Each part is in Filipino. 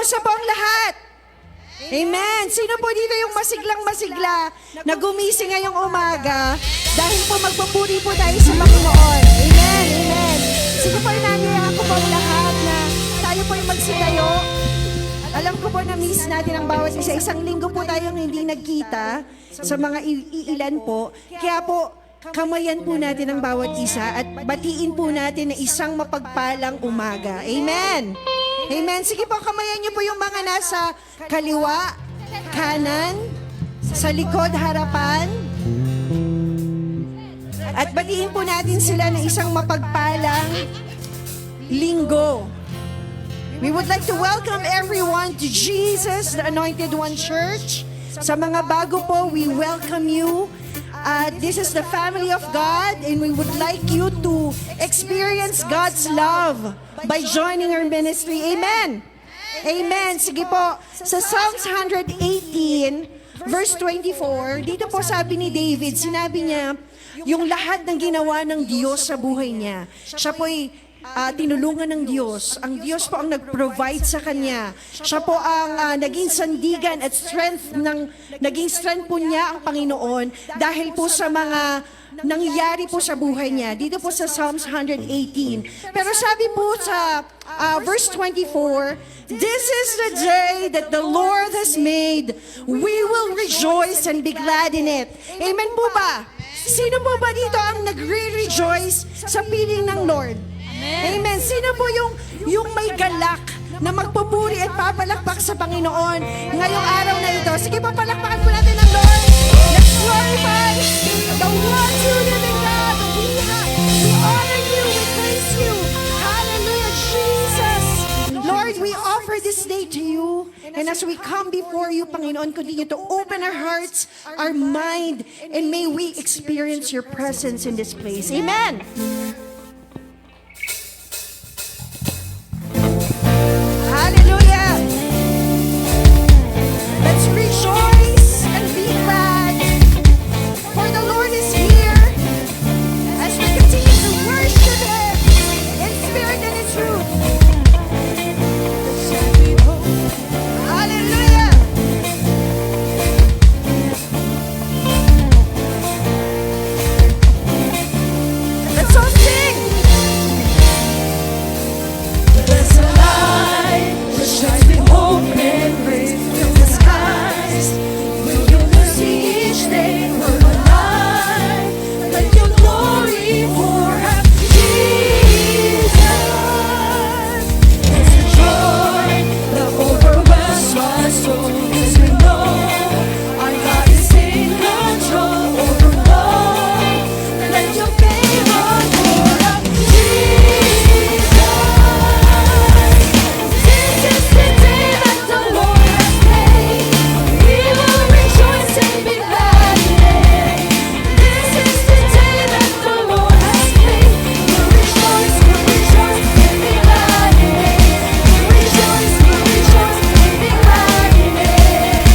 Kamusta po ang lahat? Amen. Sino po dito yung masiglang-masigla na gumising ngayong umaga dahil po magpupuri po tayo sa Panginoon? Amen. Amen. Sige po, inanyayahan ko po ang lahat na tayo po yung magsitayo. Alam ko po na miss natin ang bawat isa. Isang linggo po tayong hindi nagkita sa mga iilan po. Kaya po, kamayan po natin ang bawat isa at batiin po natin na isang mapagpalang umaga. Amen. Amen. Sige po, kamayan niyo po yung mga nasa kaliwa, kanan, sa likod, harapan. At batiin po natin sila na isang mapagpalang linggo. We would like to welcome everyone to Jesus, the Anointed One Church. Sa mga bago po, we welcome you. This is the family of God, and we would like you to experience God's love by joining our ministry. Amen. Amen. Sige po, sa Psalms 118, verse 24, dito po sabi ni David, sinabi niya, yung lahat ng ginawa ng Diyos sa buhay niya, siya po'y tinulungan ng Diyos. Ang Diyos po ang nag-provide sa kanya. Siya po ang naging sandigan at naging strength po niya ang Panginoon dahil po sa mga nangyari po sa buhay niya. Dito po sa Psalms 118. Pero sabi po sa verse 24, "This is the day that the Lord has made. We will rejoice and be glad in it." Amen po ba? Sino po ba dito ang nagre-rejoice sa piling ng Lord? Amen. Sino po yung may galak na magpupuri at papalakpak sa Panginoon ngayong araw na ito? Sige po, palakpakan po natin ang Lord. Let's glorify the one true living God. We honor you, we praise you. Hallelujah, Jesus. Lord, we offer this day to you. And as we come before you, Panginoon, continue to open our hearts, our mind, and may we experience your presence in this place. Amen. Hallelujah! Let's rejoice and be glad, for the Lord is here as we continue to worship Him in spirit and in truth. Hallelujah! Let's all sing! There's a light that shines with hope and grace from the skies. Will you see each day come alive? Let your glory pour out, Jesus. It's the joy that overwhelms my soul as we know our God is in control over all. Let your favor pour out, Jesus. This is the day that the Lord has made. We will rejoice and be glad in it. This is the day that the Lord has made. We'll rejoice and be glad in it. We'll rejoice and be glad in it.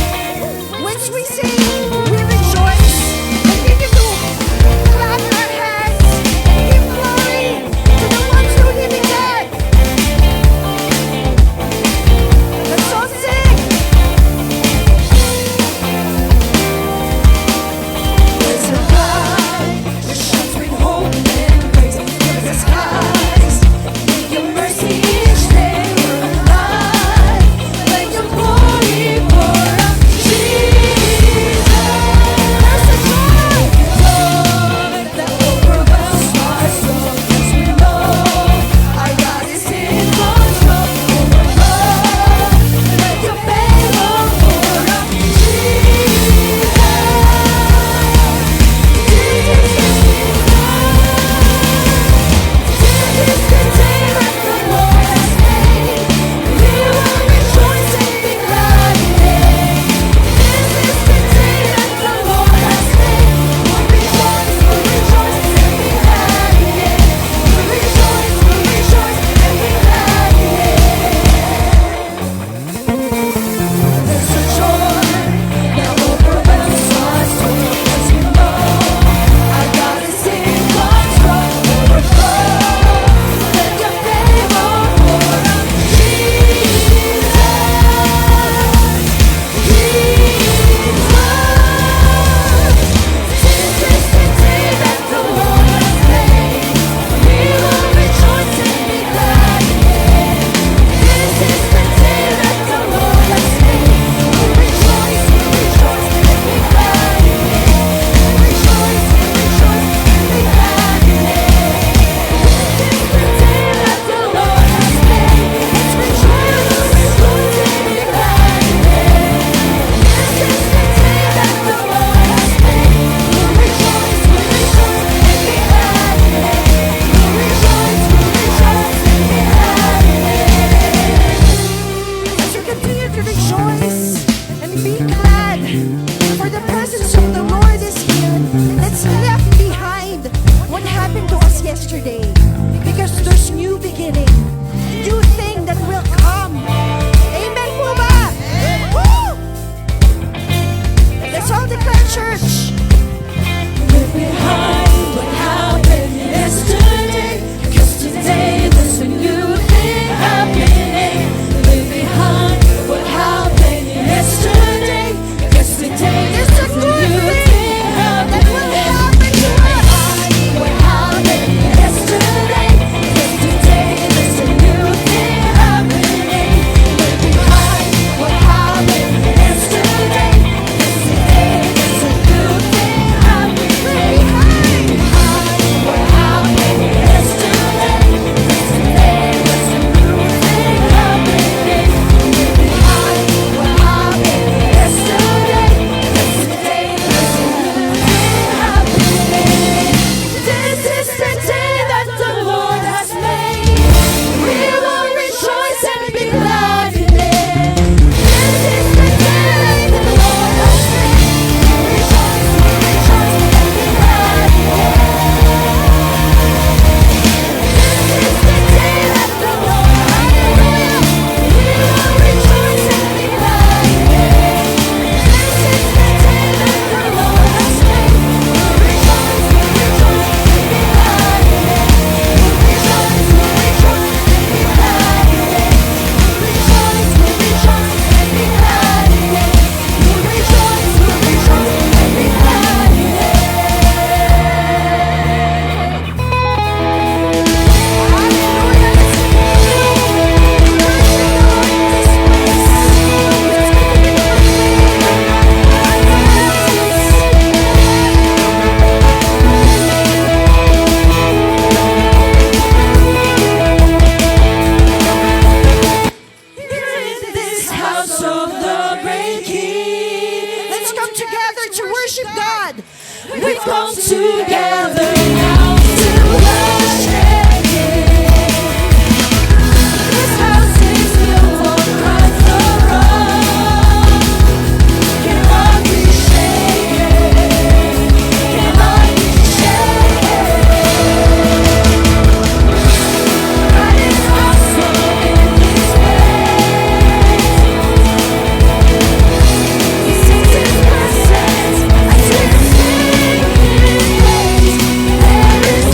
Be glad, for the presence of the Lord is here. Let's left behind what happened to us yesterday, because there's new beginning, new thing that will come. Amen po ba? Woo! Let's all declare, church. Leave behind what happened yesterday, 'cause today there's a new thing happening. Leave behind what happened yesterday, 'cause today There's a there's a good new thing thing that will happening. happen to us. What happened yesterday, 'cause today there's a new thing happening. Leave behind what happened yesterday, 'cause today there's a new thing happening. What happened yesterday, 'cause today there's a new thing happening. Leave behind what happened yesterday, 'cause today there's a new thing happening. This is the day that the Lord has made. We will rejoice and be glad in it. This is the day that the Lord has made. Rejoice, rejoice and be glad in it. This is the day that the Lord has made. We will rejoice and be glad in it. This is the day that the Lord has made. We'll rejoice, we'll rejoice and be glad in it. We'll rejoice, we'll rejoice and be glad in it. We'll rejoice, we'll rejoice and be glad in it. We'll rejoice, we'll rejoice and be glad in it. This house of the great King, Let's come together to worship God. we come together now to worship Him. This house is built on Christ the rock. Cannot be shaken, cannot be shaken. God is awesome in His ways. He sings His presence as we sing His praise. There is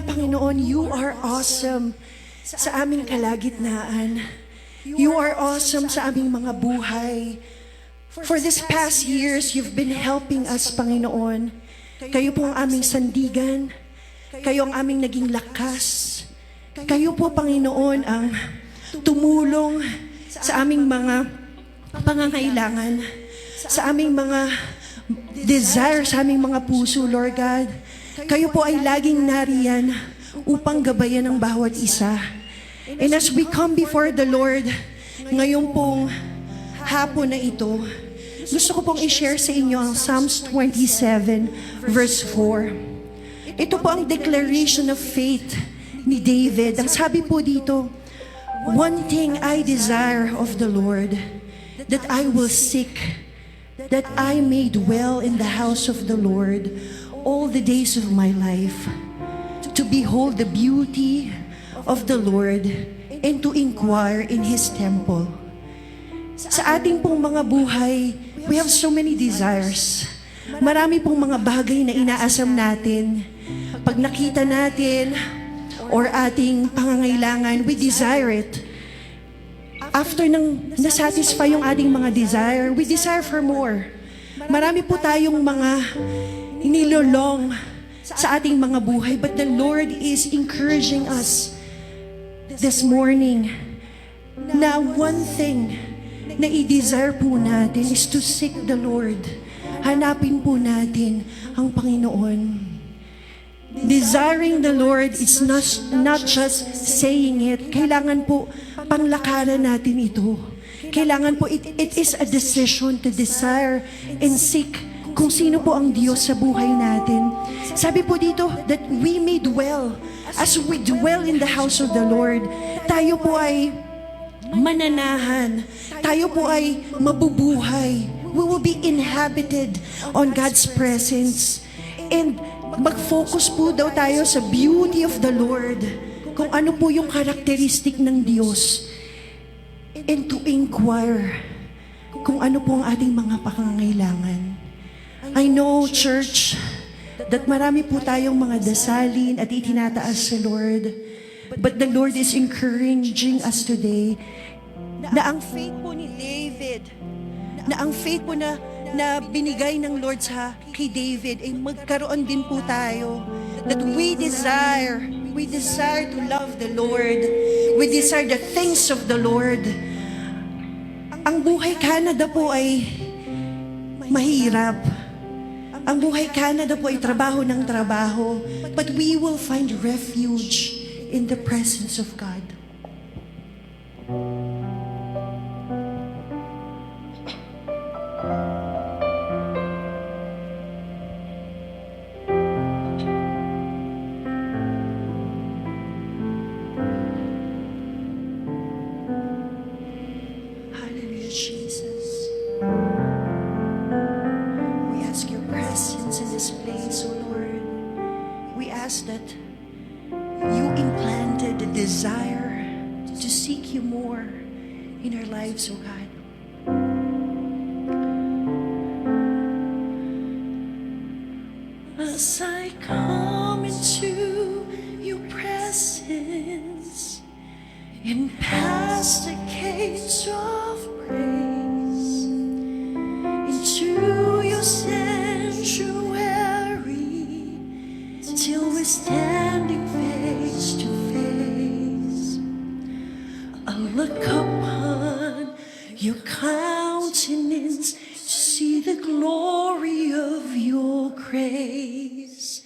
Panginoon, you are awesome sa aming kalagitnaan. You are awesome sa aming mga buhay. For this past years, you've been helping us, Panginoon. Kayo po ang aming sandigan. Kayo ang aming naging lakas. Kayo po, Panginoon, ang tumulong sa aming mga pangangailangan, sa aming mga desire, sa aming mga puso, Lord God. Kayo po ay laging nariyan upang gabayan ang bawat isa. And as we come before the Lord, ngayon pong hapon na ito, gusto ko pong i-share sa inyo ang Psalms 27 verse 4. Ito po ang declaration of faith ni David. Ang sabi po dito, "One thing I desire of the Lord, that I will seek, that I may dwell in the house of the Lord all the days of my life, to behold the beauty of the Lord and to inquire in His temple." Sa ating pong mga buhay, we have so many desires. Marami pong mga bagay na inaasam natin. Pag nakita natin or ating pangangailangan, we desire it. After nang nasatisfy yung ating mga desire, we desire for more. Marami po tayong mga nilolong sa ating mga buhay, but the Lord is encouraging us this morning na one thing na i-desire po natin is to seek the Lord. Hanapin po natin ang Panginoon. Desiring the Lord is not just saying it. Kailangan po panglakaran natin ito. Kailangan po, it is a decision to desire and seek kung sino po ang Diyos sa buhay natin. Sabi po dito, that we may dwell. As we dwell in the house of the Lord, tayo po ay mananahan. Tayo po ay mabubuhay. We will be inhabited on God's presence. And mag-focus po daw tayo sa beauty of the Lord. Kung ano po yung karakteristik ng Diyos. And to inquire kung ano po ang ating mga pangangailangan. I know, church, that marami po tayong mga dasalin at itinataas sa Lord. But the Lord is encouraging us today na ang faith po ni David, na ang faith po na binigay ng Lord kay David ay magkaroon din po tayo. That we desire to love the Lord. We desire the things of the Lord. Ang buhay Canada po ay mahirap. Ang buhay Canada po ay trabaho ng trabaho. But we will find refuge in the presence of God. Hallelujah, Jesus. We ask your presence in this place, O Lord. We ask that you implanted the desire to seek you more in our lives, O God. As I come into your presence and past the gates of praise into your sanctuary till we're standing face to face. I look upon your countenance to see the glory of your grace,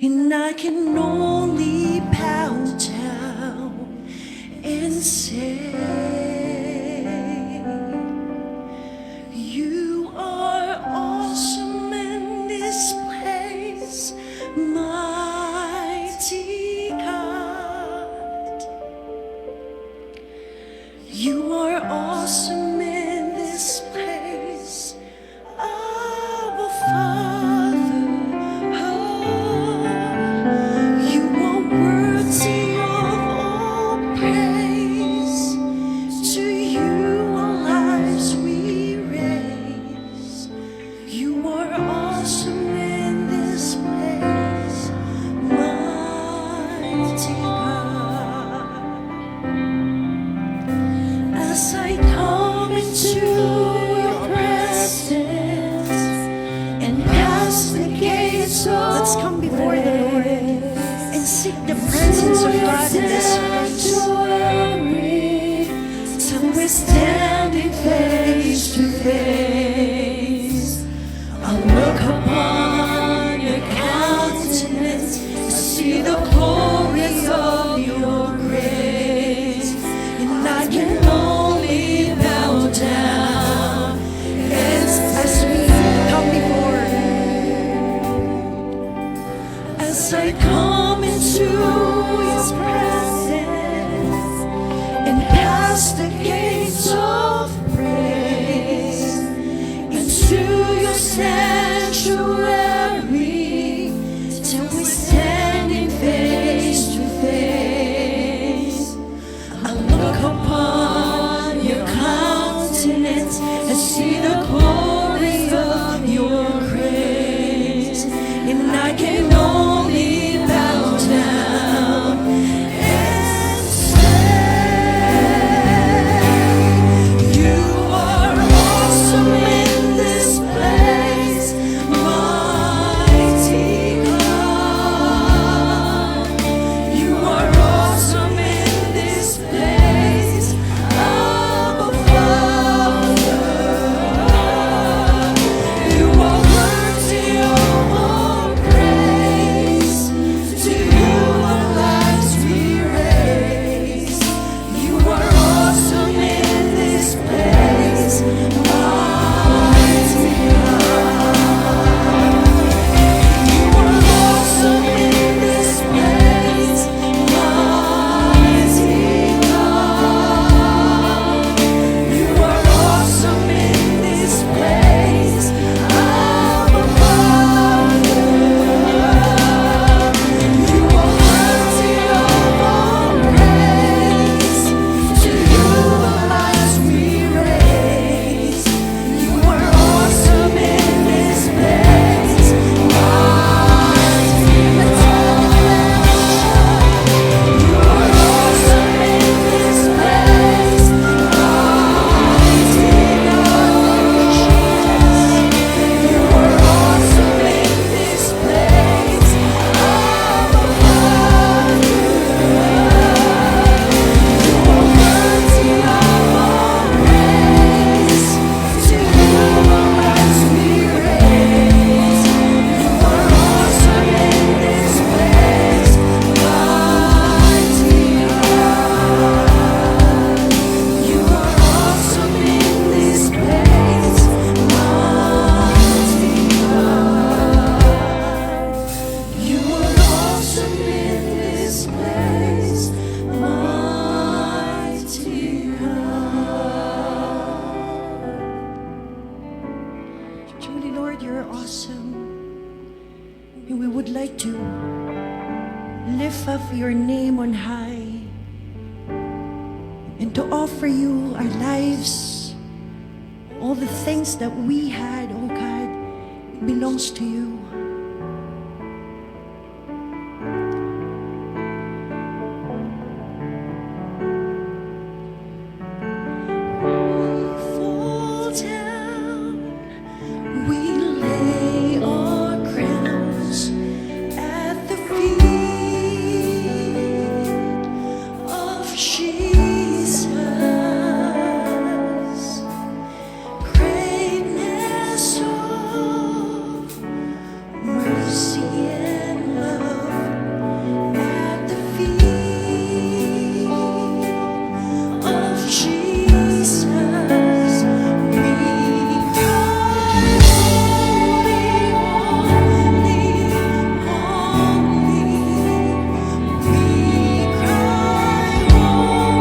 and I can only bow down and say, you are awesome in this place, mighty God. You are awesome in this place, Abba Father. Oh, you are worthy of all praise. To you our lives we raise. You are awesome in this place, mighty God. As I come into your presence and pass the gates of Let's come before the Lord and seek the presence of God in this place. Till we're standing face to face, I'll look upon your countenance to see the glory of your grace, and I can only bow down As we come before, as I come into His presence and pass the gates of praise into your sanctuary, till we standing face to face. I look upon your countenance and see the glory of your grace, and I can only bow down and say, you are awesome in this place, mighty God. You are awesome in this place, Abba Father. You are worthy of all praise. To you our lives we raise. You are awesome in this place, mighty God. You are awesome in this place, mighty God. You are awesome in this place, Abba Father. You are worthy of all praise. To you our lives we raise. You are awesome in this place, mighty God. You are awesome in this place, mighty God. You are awesome in this place, Abba Father. You are worthy of all praise. To you our lives we raise. You are awesome in this place, mighty God. You are awesome in this place, mighty God. You are awesome in this place, mighty God. truly, Lord, you're awesome. And we would like to lift up your name on high and to offer you our lives, all the things that we had, oh God, belongs to you. Fall down, we lay our crowns at the feet of Jesus. Greatness of mercy and love at the feet of Jesus. We cry, holy, holy, holy. We cry, holy,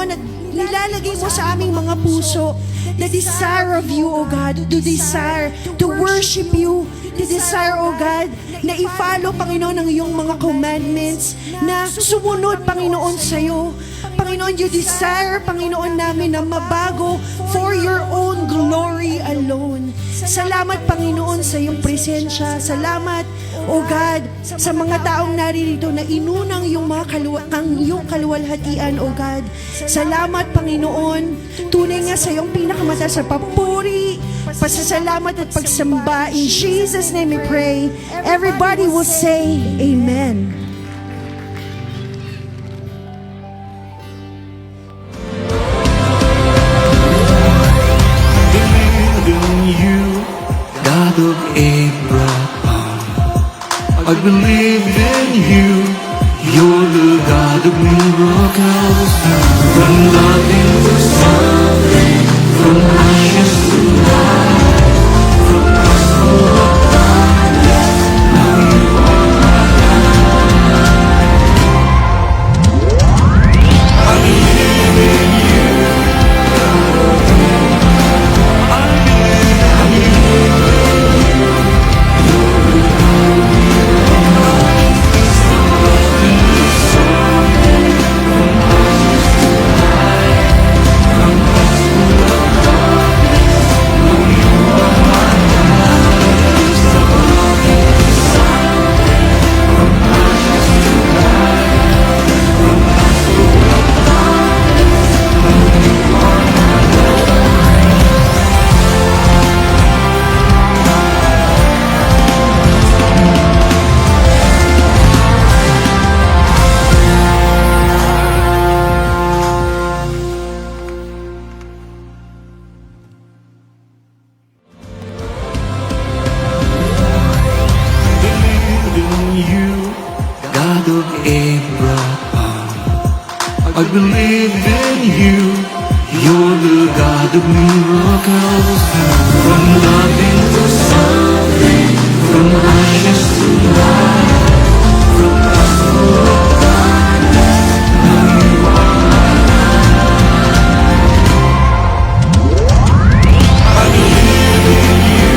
Panginoon, at nilalagay mo sa aming mga puso the desire of you, O God, the desire to worship you, the desire, O God, na i-follow, Panginoon, ang iyong mga commandments, na sumunod, Panginoon, sa iyo. Panginoon, you desire, Panginoon namin, na mabago for your own glory alone. Salamat, Panginoon, sa iyong presensya. Salamat, O God, sa mga taong naririto na inunang yung mga iyong kaluwalhatian, O God. Salamat, Panginoon. Tunay nga sa iyong pinakamataas na papuri, pasasalamat at pagsamba. In Jesus' name we pray. Everybody will say, Amen. God of Abraham, I believe in you. You're the God of miracles. From nothing to something, from ashes to life, from gospel of darkness, now you are my life. I believe in you. I believe in you. God of Abraham, I believe in you. You're the God of miracles. From nothing to something, from ashes to life, from gospel of darkness, now you are my life. I believe in you. I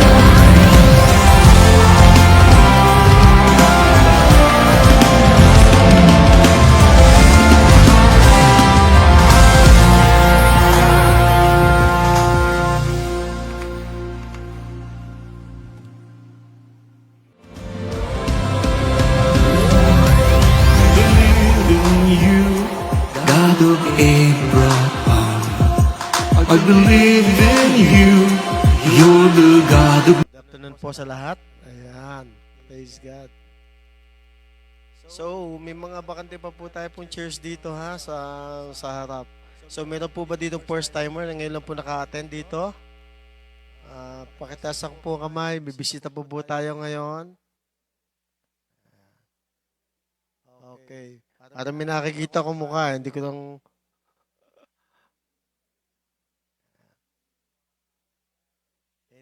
believe in you. God of Abraham, I believe in you. You're the God of... Good afternoon po sa lahat. Ayan. Praise God. So, may mga bakante pa po tayo pong chairs dito ha, sa harap. So, meron po ba dito first timer na ngayon lang po naka-attend dito? Pakitaas po kamay. Bibisita po tayo ngayon. Okay. Para may nakikita ko mukha, hindi ko lang...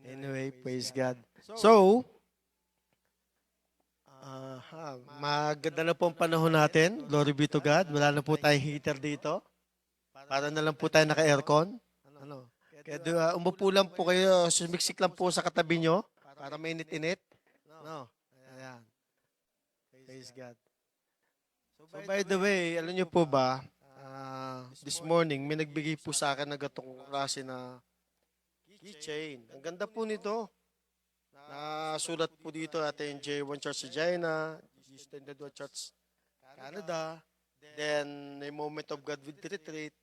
Anyway, praise God. So, maganda na po ang panahon natin. Glory be to God. Wala na po tayong heater dito. Para na lang po tayo naka-aircon. Ano? Kaya umupo lang po kayo, sumiksik lang po sa katabi nyo para mainit-init. No? Ayan. Praise God. So by the way, alam nyo po ba, this morning, may nagbigay po sa akin na gatong klase na keychain. Ang ganda po nito. Nasulat po dito natin J1 Church Regina, Extended One Church Canada, then a Moment of God with Retreat.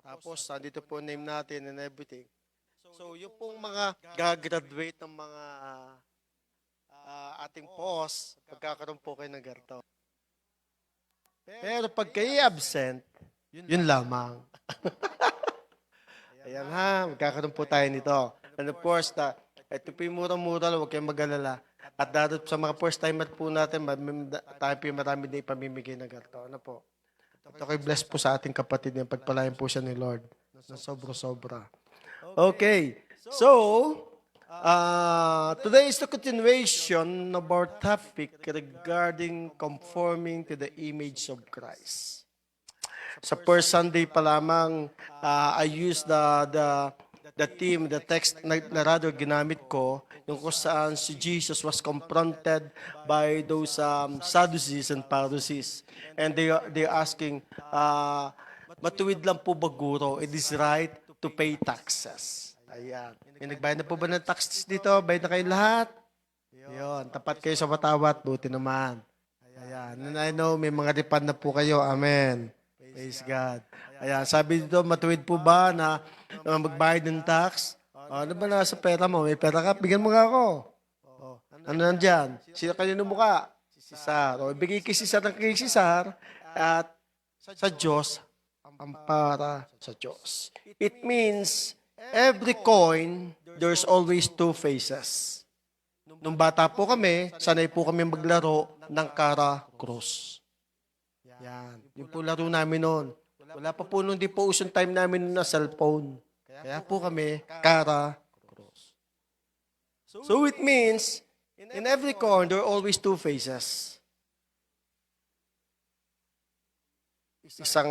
Tapos, nandito po name natin and everything. So, yung pong mga gagraduate ng mga ating post, pagkakaroon po kayo ng ganito. Pero pag kayo absent, Yun lamang. Ayan ha, magkakaroon po tayo nito. And of course, ito po yung mura-mura, huwag kayong mag-alala. At dahil sa mga first timer po natin, tayo po yung marami na ipamimigay na ganito. Ano po? Ito kayo bless po sa ating kapatid niya. Pagpalayan po siya ni Lord. Na sobra-sobra. Okay. So, today is the continuation of our topic regarding conforming to the image of Christ. Sa first Sunday pa lamang, I used the theme, the text na rather ginamit ko, yung kung saan si Jesus was confronted by those Sadducees and Pharisees. And they asking, matuwid lang po ba guro? It is right to pay taxes. Ayan. May nagbayad na po ba ng taxes dito? Bayad na kayo lahat? Yun. Tapat kayo sa watawat. Buti naman. Ayan. And I know may mga ripad na po kayo. Amen. Praise God. Ayan. Sabi dito, matuwid po ba na magbayad ng tax? Ano ba nasa pera mo? May pera ka? Bigyan mo nga ako. Ano nandyan? Sino kanino mukha? Si Cesar. O, ibigay kay Cesar ng kay Cesar at sa Diyos ang para sa Diyos. It means every coin, there's always two faces. Nung bata po kami, sanay po kami maglaro ng Kara Cross. Yan. Yung po laro namin noon. Wala pa po nung di po usong time namin na cellphone. Kaya po kami, Kara Cross. So it means, in every coin, there are always two faces. Isang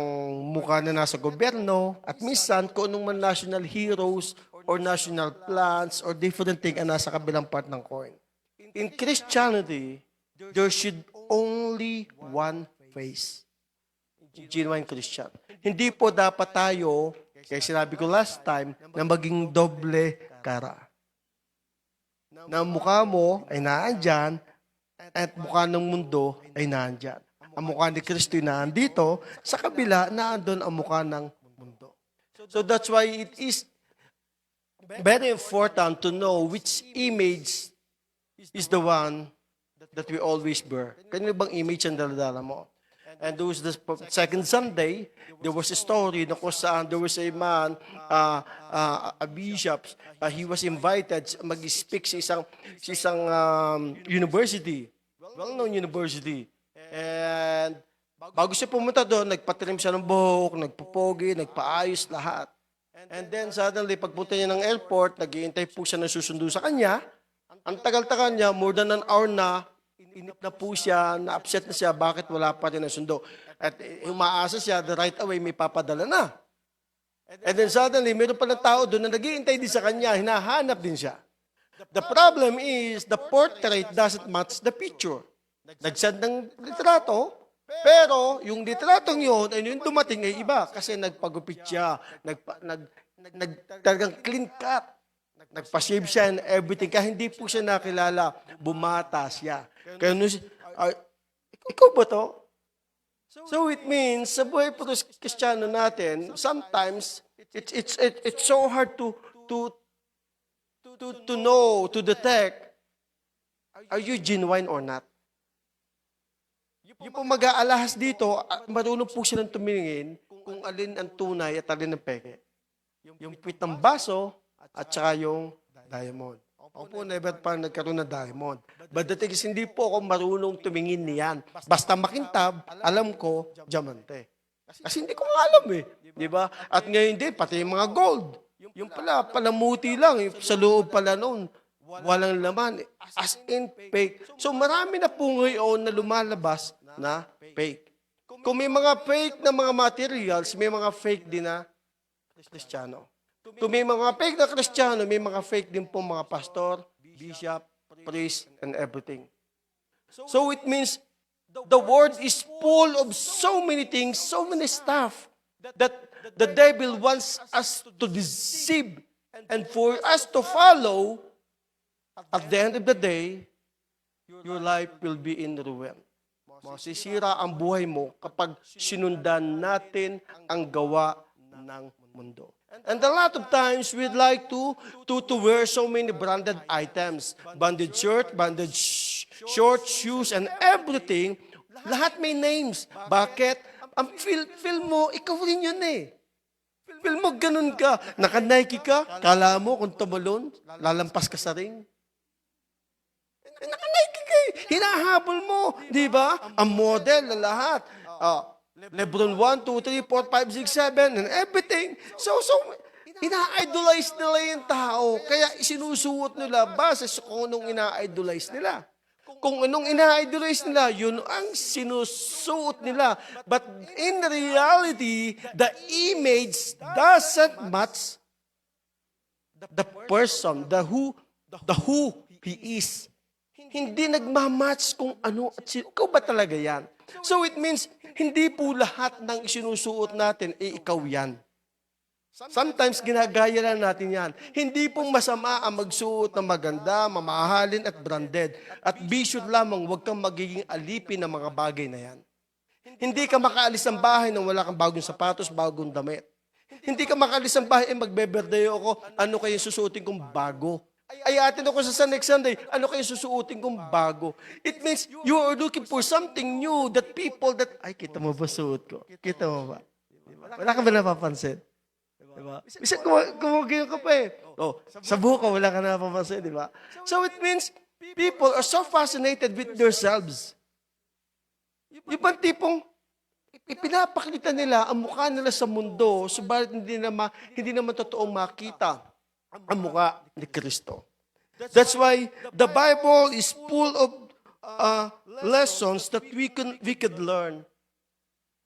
mukha na nasa gobyerno, at minsan, kung anong man national heroes, or national plans, or different thing ang nasa kabilang part ng coin. In Christianity, there should only one face. Genuine Christian. Hindi po dapat tayo, kaya sinabi ko last time, na maging doble kara. Na mukha mo ay naandyan, at mukha ng mundo ay naandyan. Ang mukha ni Kristo ay naandito, sa kabila, naandun ang mukha ng mundo. So that's why it is very important to know which image is the one that we always bear. Kanino bang image ang daladala mo? And there was the second Sunday, there was a story na kung saan there was a man, a bishop, he was invited mag-speak sa isang university, well-known university. And bago siya pumunta doon, nagpatilim siya ng buhok, nagpupogi, nagpaayos lahat. And then suddenly, pagpunta niya ng airport, nag-iintay po siya na susundo sa kanya. Ang tagal-tagal niya, more than an hour na, inip na po siya, na-upset na siya, bakit wala pa rin na sundo. At umaasa siya, the right away, may papadala na. And then suddenly, meron pa ng tao doon na nag-iintay din sa kanya, hinahanap din siya. The problem is, the portrait doesn't match the picture. Nagsend ng litrato, pero yung litratong yun, ay yung dumating ay iba, kasi nagpagupit siya, talagang clean cut. Nagpa-shave siya and everything. Kaya hindi po siya nakilala. Bumata siya. Kaya ikaw ba to? So it means, sa buhay po Kristiyano natin, sometimes, it's so hard to know, to detect, are you genuine or not? Yung po mag-aalahas dito, marunong po silang tumingin kung alin ang tunay at alin ang peke. Yung pit ng baso, at saka yung diamond. Ako po, never pa nagkaroon ng diamond. But the thing is, hindi po ako marunong tumingin niyan. Basta makintab, alam ko, diamante. Kasi hindi ko nga alam eh. Di ba? At ngayon din, pati yung mga gold. Yung palamuti lang. Sa loob pala noon, walang laman. As in fake. So marami na po ngayon na lumalabas na fake. Kung may mga fake na mga materials, may mga fake din na Kristiyano. Kung may mga fake na Kristiyano, may mga fake din po mga pastor, bishop, priest, and everything. So it means the world is full of so many things, so many stuff that the devil wants us to deceive and for us to follow. At the end of the day, your life will be in ruin. Masisira ang buhay mo kapag sinundan natin ang gawa ng mundo. And a lot of times, we'd like to wear so many branded items. Branded shirt, branded shorts, shoes, and everything. Lahat may names. Bakit? ang feel mo, ikaw rin yun eh. Feel mo, ganun ka. Naka-Nike ka, kala mo kung tumalon, lalampas ka sa ring. Naka-Nike ka eh. Hinahabol mo, di ba? Ang model na lahat. Lebron 1, 2, 3, 4, 5, 6, 7, and everything. So, ina-idolize nila yung tao. Kaya isinusuot nila base sa kung anong ina-idolize nila. Kung anong ina-idolize nila, yun ang sinusuot nila. But in reality, the image doesn't match the person, the who he is. Hindi nagmamatch kung ano at sino. Ikaw ba talaga yan? So it means, hindi po lahat ng isinusuot natin, ikaw yan. Sometimes ginagaya lang natin yan. Hindi pong masama ang magsuot ng maganda, mamahalin at branded. At be sure lamang, huwag kang magiging alipin ng mga bagay na yan. Hindi ka makaalis ng bahay nang wala kang bagong sapatos, bagong damit. Hindi ka makaalis ng bahay, magbe-birthday ako, ano kayo susuotin kong bago? Ay, atin ako sa next Sunday, ano kayo susuotin kong bago? It means you are looking for something new that people that, ay, kita mo ba suot ko? Kita mo ba? Wala ka ba napapansin? Diba? Bisa kumagayon ka pa eh. Sa buka, wala ka napapansin, di ba? So it means people are so fascinated with themselves. Yung bang tipong ipinapakita nila ang mukha nila sa mundo, subalit hindi naman totoong makita ang mukha ni Kristo. That's why the Bible is full of lessons that we could learn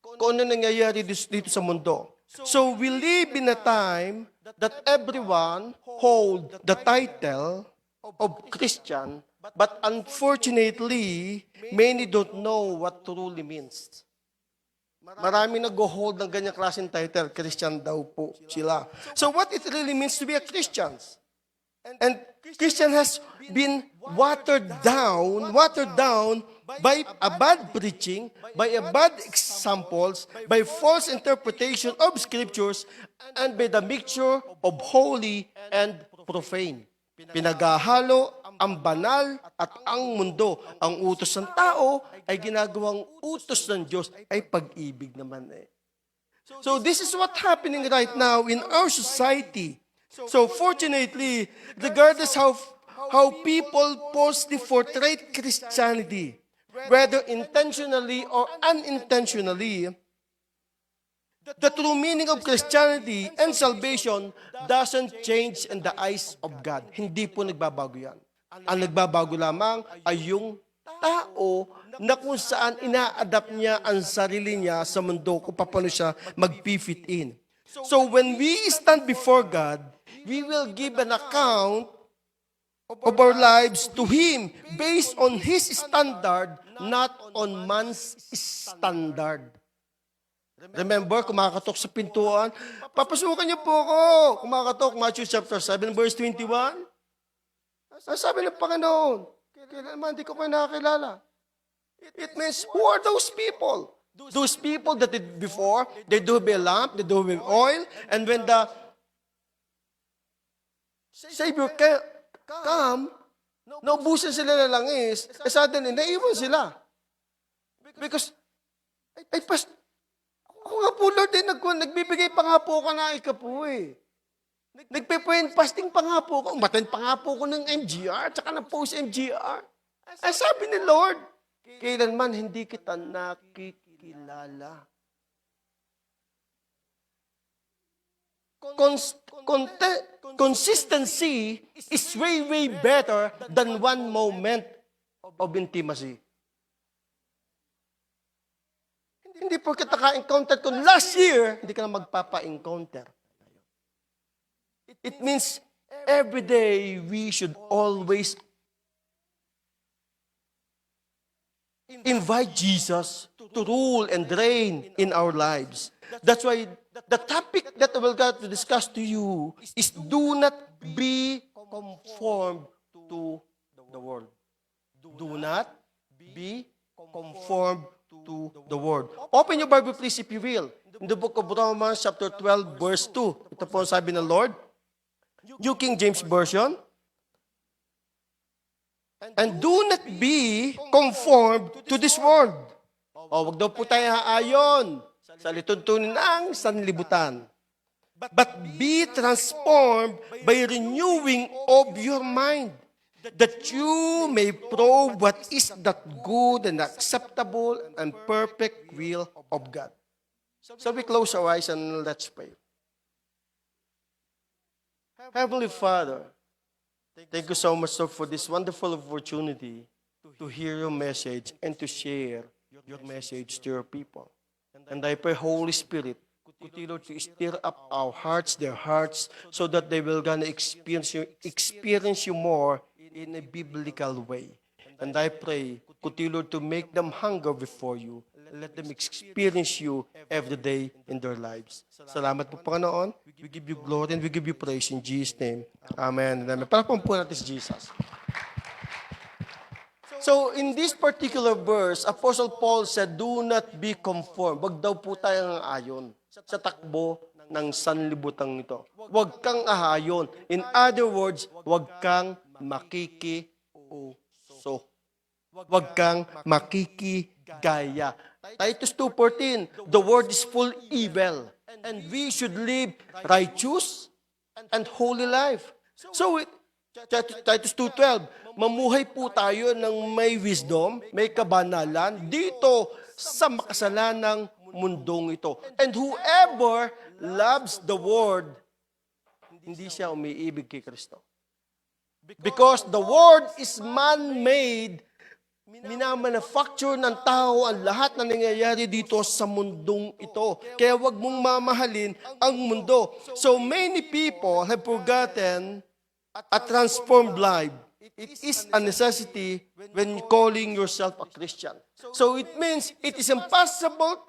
kung ano nangyayari dito sa mundo. So we live in a time that everyone hold the title of Christian, but unfortunately, many don't know what truly means. Marami nag-hold ng ganyang klaseng title, Christian daw po sila. So what it really means to be a Christian? And Christian has been watered down by a bad preaching, by a bad examples, by false interpretation of scriptures, and by the mixture of holy and profane. Pinaghahalo ang banal at ang mundo. Ang utos ng tao ay ginagawang utos ng Diyos ay pag-ibig naman eh. So this is what's happening right now in our society. So fortunately, regardless how people falsely portray Christianity, whether intentionally or unintentionally, the true meaning of Christianity and salvation doesn't change in the eyes of God. Hindi po nagbabago yan. Ang nagbabago lamang ay yung tao na kung saan ina-adapt niya ang sarili niya sa mundo kung paano siya mag-fit in. So when we stand before God, we will give an account of our lives to Him based on His standard, not on man's standard. Remember, kumakatok sa pintuan, papasukan niyo po ako. Kumakatok, Matthew chapter 7, verse 21. Sabi ng Panginoon, kailanman, di ko kayo nakakilala. It means, who are those people? Those people that did before, they do have a lamp, they do have oil, and when the Savior come, naubusan sila ng langis, suddenly, naiwan sila. Because, ako nga po, Lord, nagbibigay pa nga po ka na ika po eh. Nagpe-prayer fasting pa nga po ko. Umatan pa nga po ko ng MGR, tsaka ng post-MGR. Ay sabi ni Lord, kailanman hindi kita nakikilala. Consistency is way, way better than one moment of intimacy. Hindi porket naka-encounter ko last year, hindi ka na magpapa-encounter. It means every day we should always invite Jesus to rule and reign in our lives. That's why the topic that I will get to discuss to you is do not be conformed to the world. Do not be conformed to the world. Open your Bible please if you will. In the book of Romans chapter 12 verse 2. Ito po ang sabi ng Lord. New King James Version. And do not be conformed to this world. O, wag daw po tayo haayon sa lituntunin ng sanlibutan. But be transformed by renewing of your mind, that you may prove what is that good and acceptable and perfect will of God. So we close our eyes and let's pray. Heavenly Father, thank you so much Lord, for this wonderful opportunity to hear your message and to share your message to your people. And I pray, Holy Spirit, continue to stir up our hearts, their hearts, so that they will gonna experience you more in a biblical way. And I pray, continue to make them hunger before you. Let them experience you every day in their lives. Salamat po, Panginoon. We give you glory and we give you praise in Jesus' name. Amen. Amen. Para po natin si Jesus. So, in this particular verse, Apostle Paul said, do not be conformed. Wag daw po tayong ayon sa takbo ng sanlibutan ito. Wag kang ahayon. In other words, wag kang makikiuso. Wag kang makikigaya. Titus 2:14, the world is full evil, and we should live righteous and holy life. So, Titus 2:12, mamuhay po tayo ng may wisdom, may kabanalan dito sa makasalanang mundong ito. And whoever loves the world, hindi siya umiibig kay Kristo. Because the world is man-made, minamanufacture ng tao ang lahat na nangyayari dito sa mundong ito. Kaya wag mong mamahalin ang mundo. So many people have forgotten a transformed life. It is a necessity when calling yourself a Christian. So it means it is impossible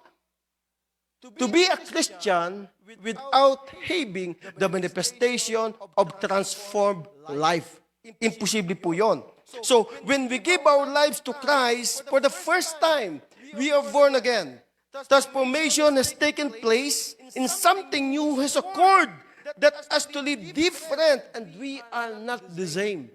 to be a Christian without having the manifestation of transformed life. Imposible po yun. So, when we give our lives to Christ, for the first time, we are born again. Transformation has taken place in something new has occurred that has to live different and we are not the same.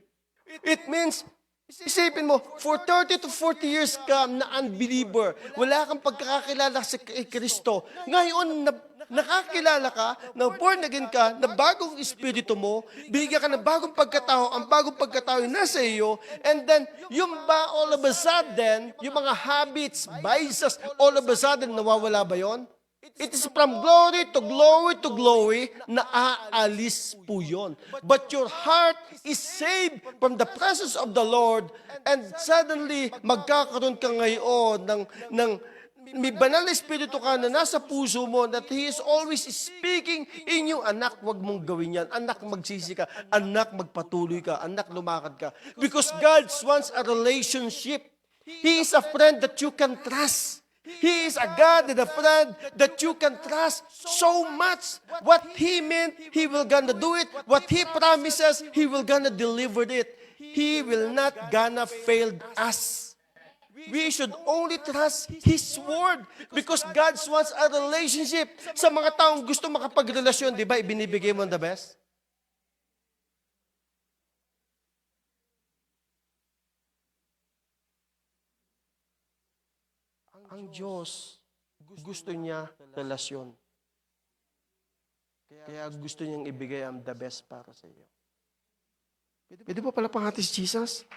It means, isipin mo, for 30 to 40 years ka na unbeliever, wala kang pagkakakilala sa Kristo. Ngayon, nakakilala ka, na born again ka, na bagong espiritu mo, bigyan ka ng bagong pagkatao, ang bagong pagkatao ay nasa iyo, and then, yung ba all of a sudden, yung mga habits, vices, all of a sudden, nawawala ba yon? It is from glory to glory to glory na aalis po yun. But your heart is saved from the presence of the Lord, and suddenly, magkakaroon ka ngayon ng may banal na espiritu ka na nasa puso mo that He is always speaking in you. Anak, wag mong gawin yan. Anak, magsisi ka. Anak, magpatuloy ka. Anak, lumakad ka. Because God wants a relationship. He is a friend that you can trust. He is a God and a friend that you can trust so much. What He meant, He will gonna do it. What He promises, He will gonna deliver it. He will not gonna fail us. We should only trust His Word because God wants a relationship. Sa mga taong gusto makapagrelasyon, di ba, ibinibigay mo ang the best? Ang Diyos, gusto niya relasyon. Kaya gusto niyang ibigay ang the best para sa iyo. Pwede ba pala panghati si Jesus?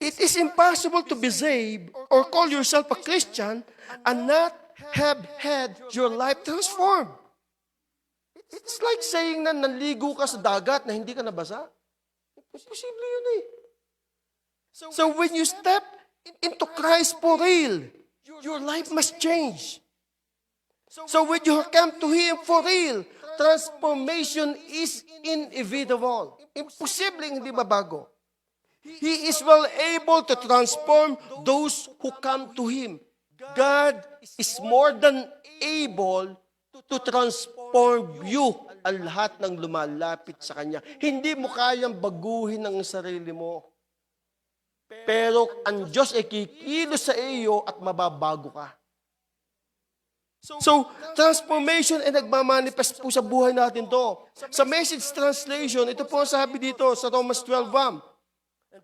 It is impossible to be saved or call yourself a Christian and not have had your life transformed. It's like saying na naligo ka sa dagat na hindi ka nabasa. Imposible yun eh. So when you step into Christ for real, your life must change. So when you come to Him for real, transformation is inevitable. Imposible hindi mabago. He is well able to transform those who come to Him. God is more than able to transform you, ang lahat ng lumalapit sa Kanya. Hindi mo kayang baguhin ang sarili mo. Pero ang Diyos ay kikilos sa iyo at mababago ka. So, transformation ay nagmamanifest po sa buhay natin to. Sa Message Translation, ito po ang sabi dito sa Romans 12:1.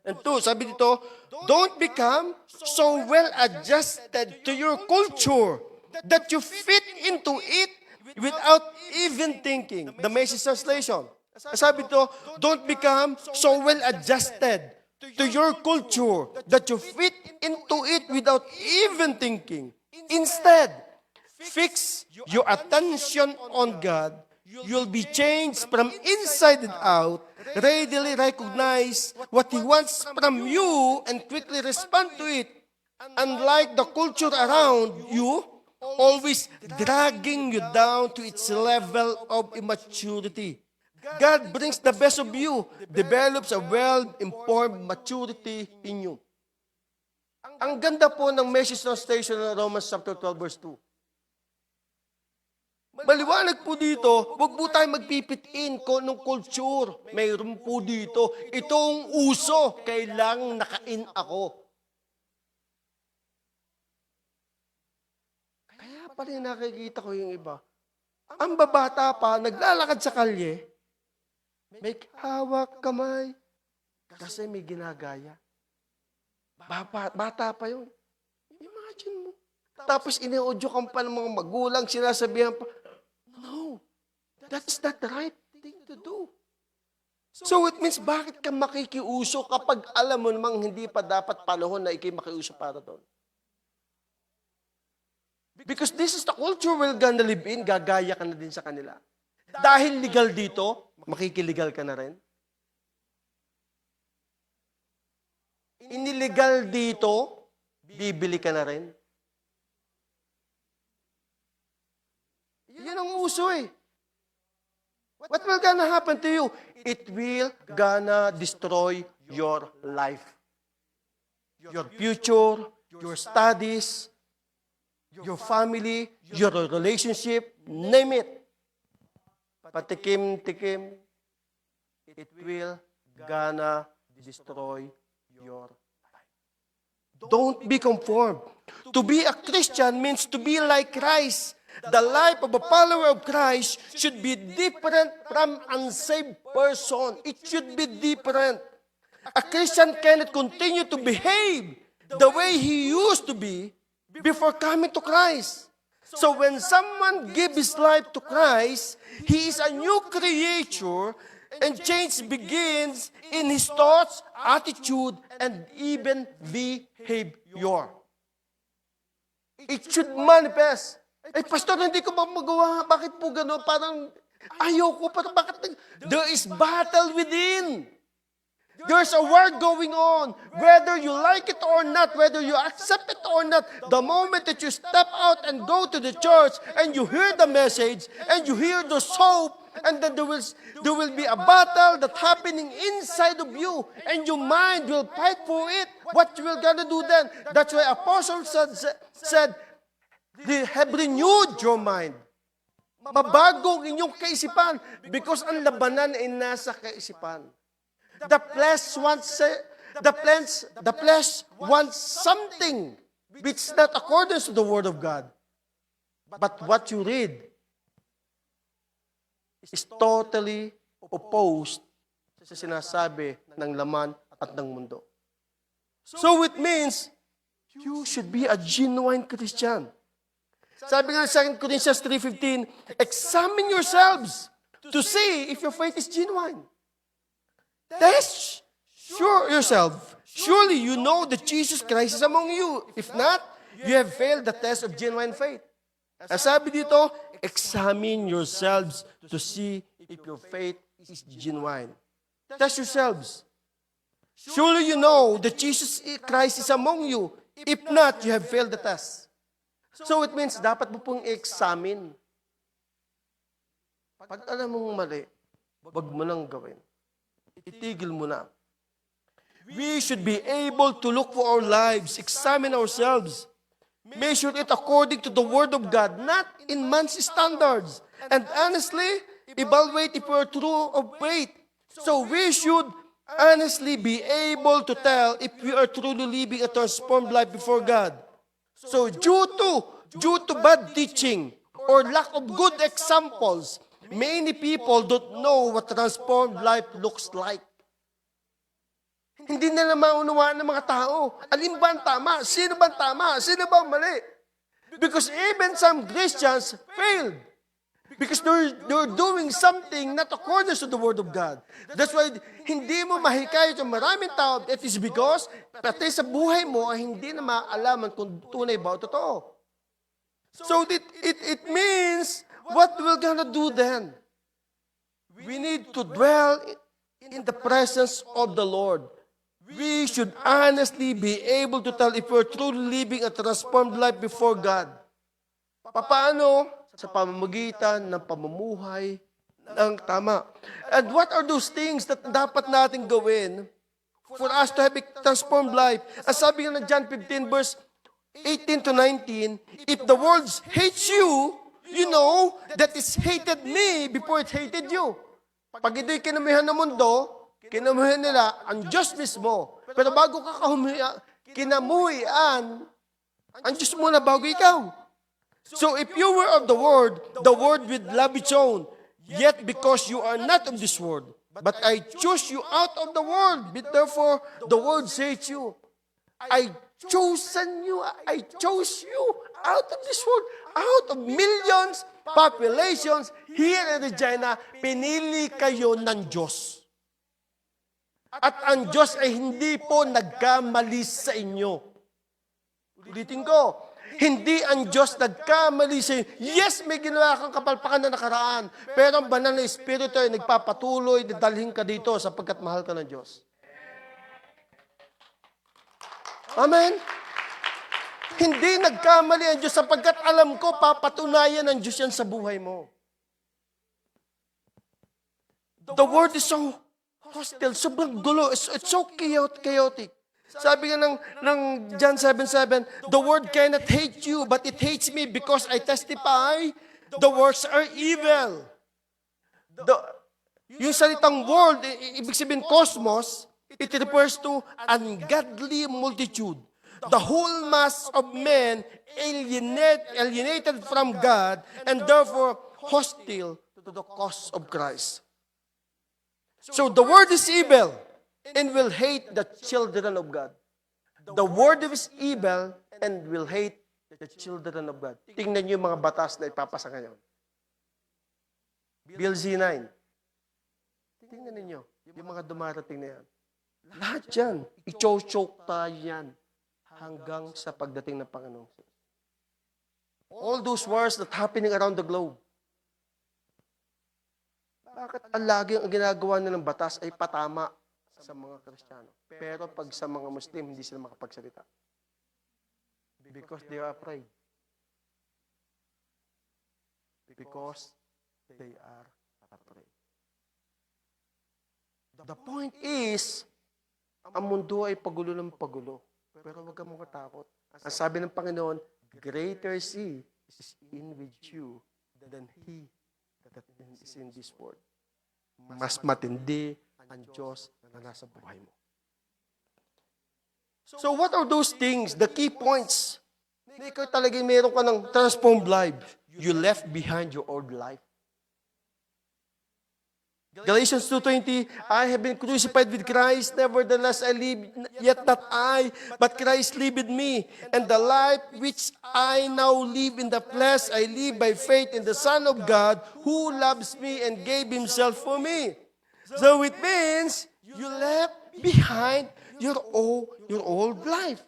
And two, sabi dito, don't become so well adjusted to your culture that you fit into it without even thinking. The Message translation. Sabi dito, don't become so well adjusted to your culture that you fit into it without even thinking. Instead, fix your attention on God. You'll be changed from inside and out, readily recognize what He wants from you, and quickly respond to it. Unlike the culture around you, always dragging you down to its level of immaturity. God brings the best of you, develops a well-informed maturity in you. Ang ganda po ng Message translation ng Romans chapter 12 verse 2. Maliwanag po dito, huwag po tayo magpipit-in ng culture. Mayroon po dito, itong uso, kailang nakain ako. Kaya pa rin nakikita ko yung iba. Ang babata pa, naglalakad sa kalye, may hawak kamay, kasi may ginagaya. Bata pa yun. Imagine mo. Tapos ine-audio ka pa ng mga magulang, sinasabihan pa, no, that's not the right thing to do. So it means, bakit ka makikiuso kapag alam mo namang hindi pa dapat panahon na ikay makiuso para doon? Because this is the culture we're gonna live in, gagaya ka na din sa kanila. Dahil legal dito, makikiligal ka na rin. Inilegal dito, bibili ka na rin. Yan ang uso eh. What will gonna happen to you? It will gonna destroy your life. Your future, your studies, your family, your relationship, name it. Patikim-tikim, it will gonna destroy your life. Don't be conformed. To be a Christian means to be like Christ. The life of a follower of Christ should be different from unsaved person. It should be different. A Christian cannot continue to behave the way he used to be before coming to Christ. So when someone gives his life to Christ, he is a new creature, and change begins in his thoughts, attitude, and even behavior. It should manifest. Pastor, hindi ko ba magawa? Bakit po gano'n? Parang ayoko. Bakit? There is battle within. There's a war going on. Whether you like it or not, whether you accept it or not, the moment that you step out and go to the church and you hear the message and you hear the soap, and then there will be a battle that's happening inside of you, and your mind will fight for it. What you will gonna do then? That's why Apostle said, they have renewed your mind. Mabago ang inyong kaisipan because ang labanan ay nasa kaisipan. The flesh wants something which is not according to the Word of God. But what you read is totally opposed sa sinasabi ng laman at ng mundo. So it means you should be a genuine Christian. Sabi nga sa 2 Corinthians 3:15, examine yourselves to see if your faith is genuine. Test yourself. Surely you know that Jesus Christ is among you. If not, you have failed the test of genuine faith. Sabi dito, examine yourselves to see if your faith is genuine. Test yourselves. Surely you know that Jesus Christ is among you. If not, you have failed the test. So it means, dapat mo pong i-examine. Pag alam mong mali, wag mo nang gawin. Itigil mo na. We should be able to look for our lives, examine ourselves, measure it according to the Word of God, not in man's standards, and honestly, evaluate if we are true of faith. So we should honestly be able to tell if we are truly living a transformed life before God. So due to bad teaching or lack of good examples, many people don't know what transformed life looks like. Hindi nila maunawaan ng mga tao. Alin ba ang tama? Sino ba ang tama? Sino ba ang mali? Because even some Christians failed. Because they're doing something not according to the Word of God. That's why hindi mo mahikayat yung maraming tao. It is because pati sa buhay mo ay hindi na maaalaman kung tunay ba o totoo. So it means, what we're gonna do then? We need to dwell in the presence of the Lord. We should honestly be able to tell if we're truly living a transformed life before God. Paano? Sa pamamagitan ng pamumuhay ng tama. And what are those things that dapat natin gawin for us to have a transformed life? Ang sabi nga ng John 15 verse 18 to 19, if the world hates you, you know that it's hated me before it hated you. Pag ito'y kinamuhian ng mundo, kinamuhian nila ang Diyos mismo. Pero bago ka kinamuhian, ang Diyos muna bago ikaw. So if you were of the world would love its own. Yet because you are not of this world, but I choose you out of the world, therefore the world hates you. I chose you out of this world, out of millions, populations, here in Regina, pinili kayo ng Diyos. At ang Diyos ay hindi po nagkamali sa inyo. Ulitin ko, hindi ang Diyos nagkamali sa inyo. Yes, may ginawa kang kapalpakan na nakaraan, pero ang banal na Espiritu ay nagpapatuloy, dadalhin ka dito sapagkat mahal ka ng Diyos. Amen? Hindi nagkamali ang Diyos sapagkat alam ko, papatunayan ng Diyos yan sa buhay mo. The world is so hostile, sobrang gulo, it's so chaotic. Sabi nga ng John 7:7, the world cannot hate you, but it hates me because I testify the works are evil. Yung salitang world, ibig sabihin cosmos, it refers to ungodly multitude. The whole mass of men alienated from God and therefore hostile to the cause of Christ. So the world is evil and will hate the children of God. The word is evil and will hate the children of God. Tingnan niyo yung mga batas na ipapasa ngayon. Bill Z9. Tingnan niyo yung mga dumarating na yan. Lahat yan, i-choke tayo yan hanggang sa pagdating ng Panginoon. All those wars that happening around the globe. Bakit lagi ang ginagawa nila ng batas ay patama sa mga Kristiyano? Pero pag sa mga Muslim, hindi sila makapagsalita. Because they are afraid. Because they are afraid. The point is, ang mundo ay pagulo ng pagulo. Pero huwag kang matakot. Ang sabi ng Panginoon, greater is He is in with you than He that is in this world. Mas matindi ang Diyos na nasa buhay mo. So what are those things, the key points? Na ikaw talaga meron ka ng transformed life. You left behind your old life. Galatians 2:20, I have been crucified with Christ, nevertheless I live, yet not I, but Christ liveth me. And the life which I now live in the flesh, I live by faith in the Son of God, who loves me and gave Himself for me. So it means, you left behind your old life.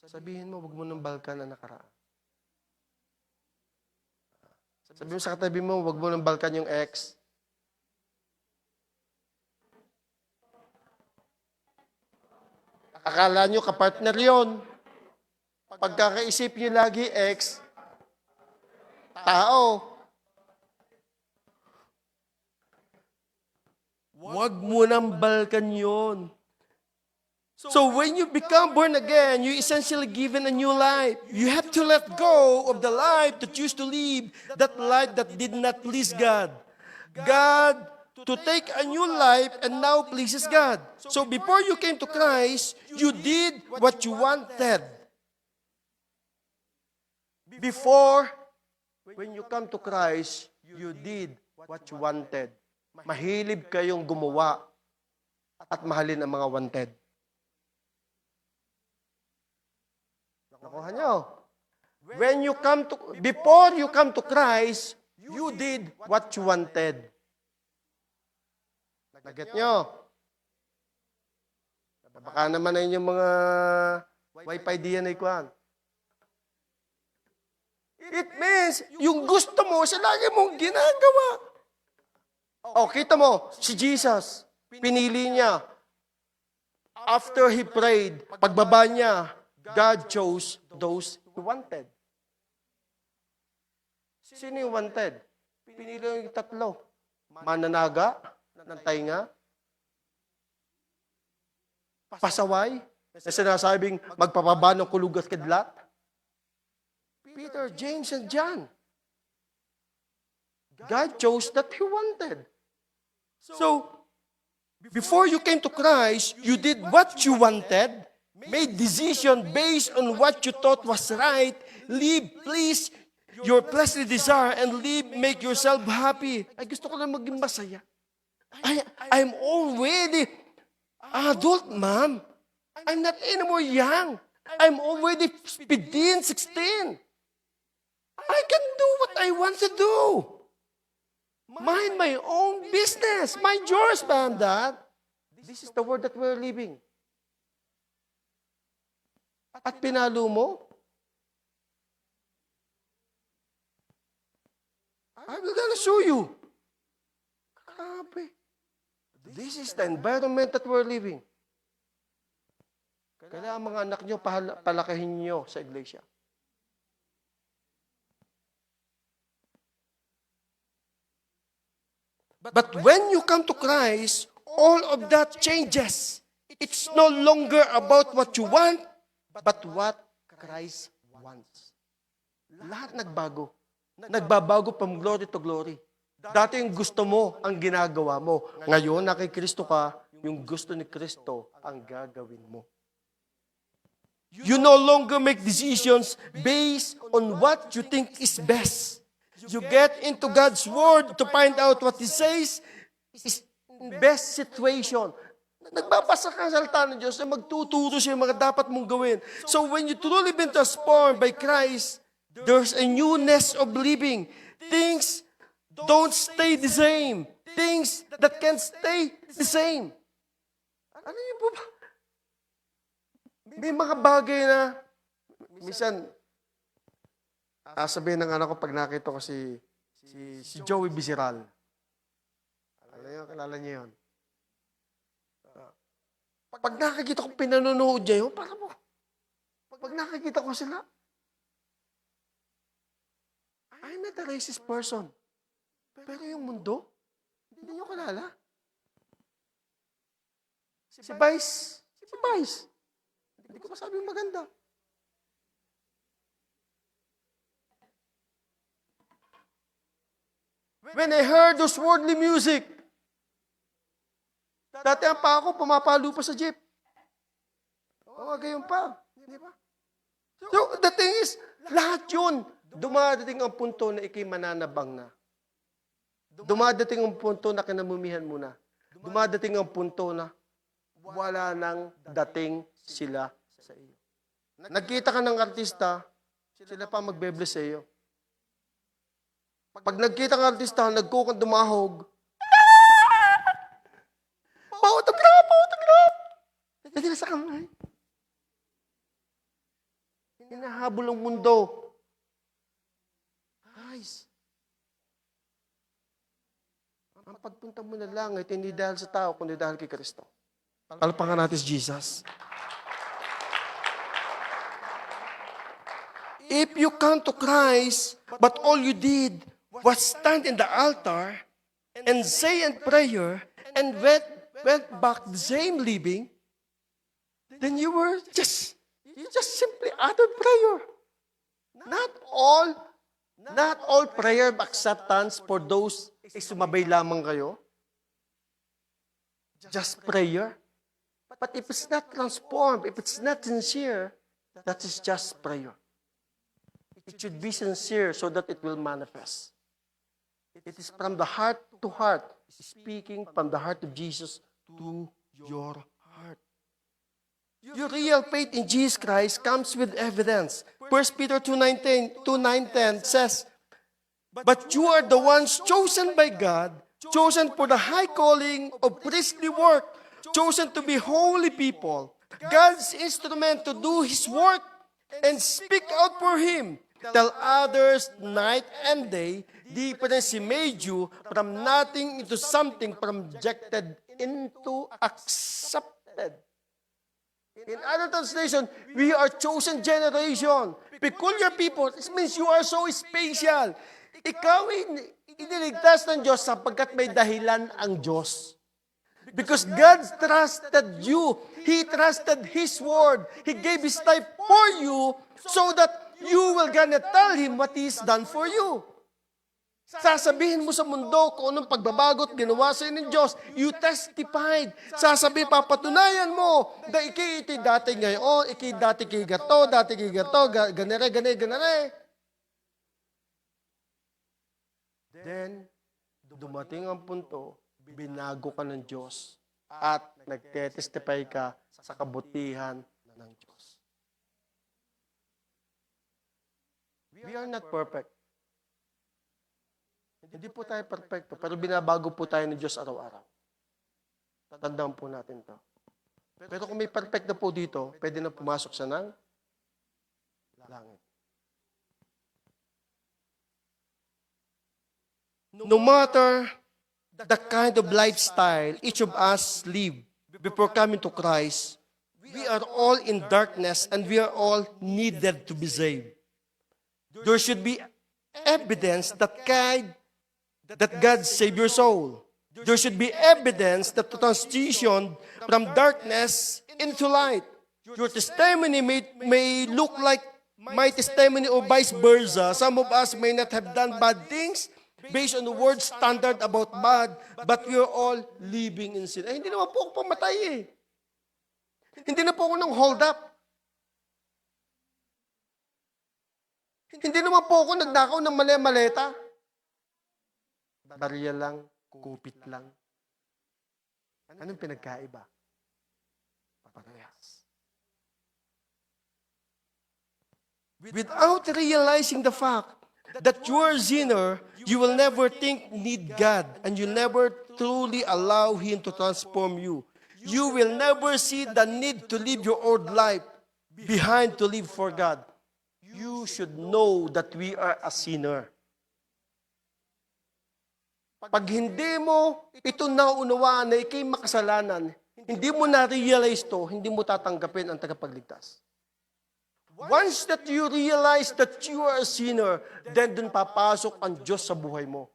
Sabihin mo, wag mo nang balkan na nakaraan. Sabi mo sa katabi mo, wag mo nang balkan yung ex. Akala nyo kapartner yun. Pagkakaisip nyo lagi ex, tao. Wag mo nang balkan yun. So when you become born again, you essentially given a new life. You have to let go of the life that you used to live, that life that did not please God. God, to take a new life and now pleases God. So before you came to Christ, you did what you wanted. Before, when you come to Christ, you did what you wanted. Mahilig kayong gumawa at mahalin ang mga wanted. Nakuha nyo? Before you come to Christ, you did what you wanted. Naget nyo? Baka naman na yung mga Wi-Fi DNA ko. It means, yung gusto mo, siya lagi mong ginagawa. O, kita mo, si Jesus, pinili niya. After he prayed, pagbaba niya, God chose those he wanted. Sino yung wanted? Pinili yung tatlo. Mananaga, ng tainga, pasaway, na sinasabing magpapaba ng kulug at kidlat, Peter, James, and John. God chose that he wanted. So, before you came to Christ, you did what you wanted, made decision based on what you thought was right, please your fleshly desire, and make yourself happy. Ay, gusto ko lang maging masaya. I'm already adult, ma'am. I'm not anymore young. I'm already 15, 16. I can do what I want to do. Mind my own business. Mind yours, ma'am, dad. This is the world that we're living. At pinalo mo, I'm gonna show you. Grabe. This is the environment that we're living. Kaya ang mga anak nyo, palakahin nyo sa iglesia. But when you come to Christ, all of that changes. It's no longer about what you want, but what Christ wants. Lahat nagbago. Nagbabago from glory to glory. Dati yung gusto mo, ang ginagawa mo. Ngayon, na kay Kristo ka, yung gusto ni Kristo, ang gagawin mo. You no longer make decisions based on what you think is best. You get into God's Word to find out what He says is best situation. Nagbabasa ka ng salita ng Diyos na magtuturo siya yung mga dapat mong gawin. So when you truly been transformed by Christ, there's a newness of living. Things don't stay the same. Things that can stay the same. Ano yun po ba? May mga bagay na, minsan, sabihin ng anak ko pag nakita ko si Joey Biziral. Alam niyo, kilala niyo yun. Pag nakikita ko pinanonood niya yun, para mo. Pag nakikita ko sila, I'm not a racist person. Pero yung mundo, hindi niyo kilala. Si Vice, hindi ko masabing maganda. When I heard those worldly music, dati ang pa ako, pumapalo pa sa jeep. Oo, gayon pa. Di ba? So, the thing is, lahat yun, dumadating ang punto na ikay mananabang na. Dumadating ang punto na kinamumihan mo na. Dumadating ang punto na wala nang dating sila sa iyo. Nagkita ka ng artista, sila pa magbe-bless sa iyo. Pag nagkita ng artista, nagkukang dumahog, Autograph! Dati na sa kamay. Hinahabol ang mundo. Guys, ang pagpunta mo na langit, hindi dahil sa tao, kundi dahil kay Kristo. Palpakan natin si Jesus. If you come to Christ, but all you did was stand in the altar and say in prayer and went back the same living, then you just simply uttered prayer. Not all prayer acceptance for those sumabay lamang kayo. Just prayer. But if it's not transformed, if it's not sincere, that is just prayer. It should be sincere so that it will manifest. It is from the heart to heart, speaking from the heart of Jesus to your heart. Your real faith in Jesus Christ comes with evidence. 1 Peter 2:9-10 says, "But you are the ones chosen by God, chosen for the high calling of priestly work, chosen to be holy people, God's instrument to do His work and speak out for Him. Tell others night and day, difference He made you from nothing into something, from rejected into accepted." In other translation, we are chosen generation. Peculiar people, this means you are so special. Ikaw iniligtas ng Diyos sapagkat may dahilan ang Diyos. Because God trusted you. He trusted His word. He gave His life for you so that you will gonna tell Him what He's done for you. Sasabihin mo sa mundo kung anong pagbabagot ginawa sa ng Diyos. You testified. Sasabihin, papatunayan mo na iti dati ngayon, iti dati kay gato, ganere. Then, dumating ang punto, binago ka ng Diyos at nagtetestify ka sa kabutihan ng Diyos. We are not perfect. Hindi po tayo perfecto, pero binabago po tayo ng Diyos araw-araw. Tandaan po natin to. Pero kung may perfect na po dito, pwede na pumasok siya ng langit. No matter the kind of lifestyle each of us live before coming to Christ, we are all in darkness and we are all needed to be saved. There should be evidence that God saved your soul. There should be evidence that the transition from darkness into light. Your testimony may look like my testimony or vice versa. Some of us may not have done bad things based on the word standard about bad, but we are all living in sin. Hindi naman po ako pamatay eh. Hindi na po ako nang hold up. Hindi naman po ako nagnakaw ng maleta. Barya lang, kupit lang. Anong pinagkaiba? Parehas. Without realizing the fact that you are a sinner, you will never need God, and you never truly allow Him to transform you. You will never see the need to live your old life behind to live for God. You should know that we are a sinner. Pag hindi mo ito naunawaan na ikay makasalanan, hindi mo na-realize to, hindi mo tatanggapin ang tagapagligtas. Once that you realize that you are a sinner, then dun papasok ang Diyos sa buhay mo.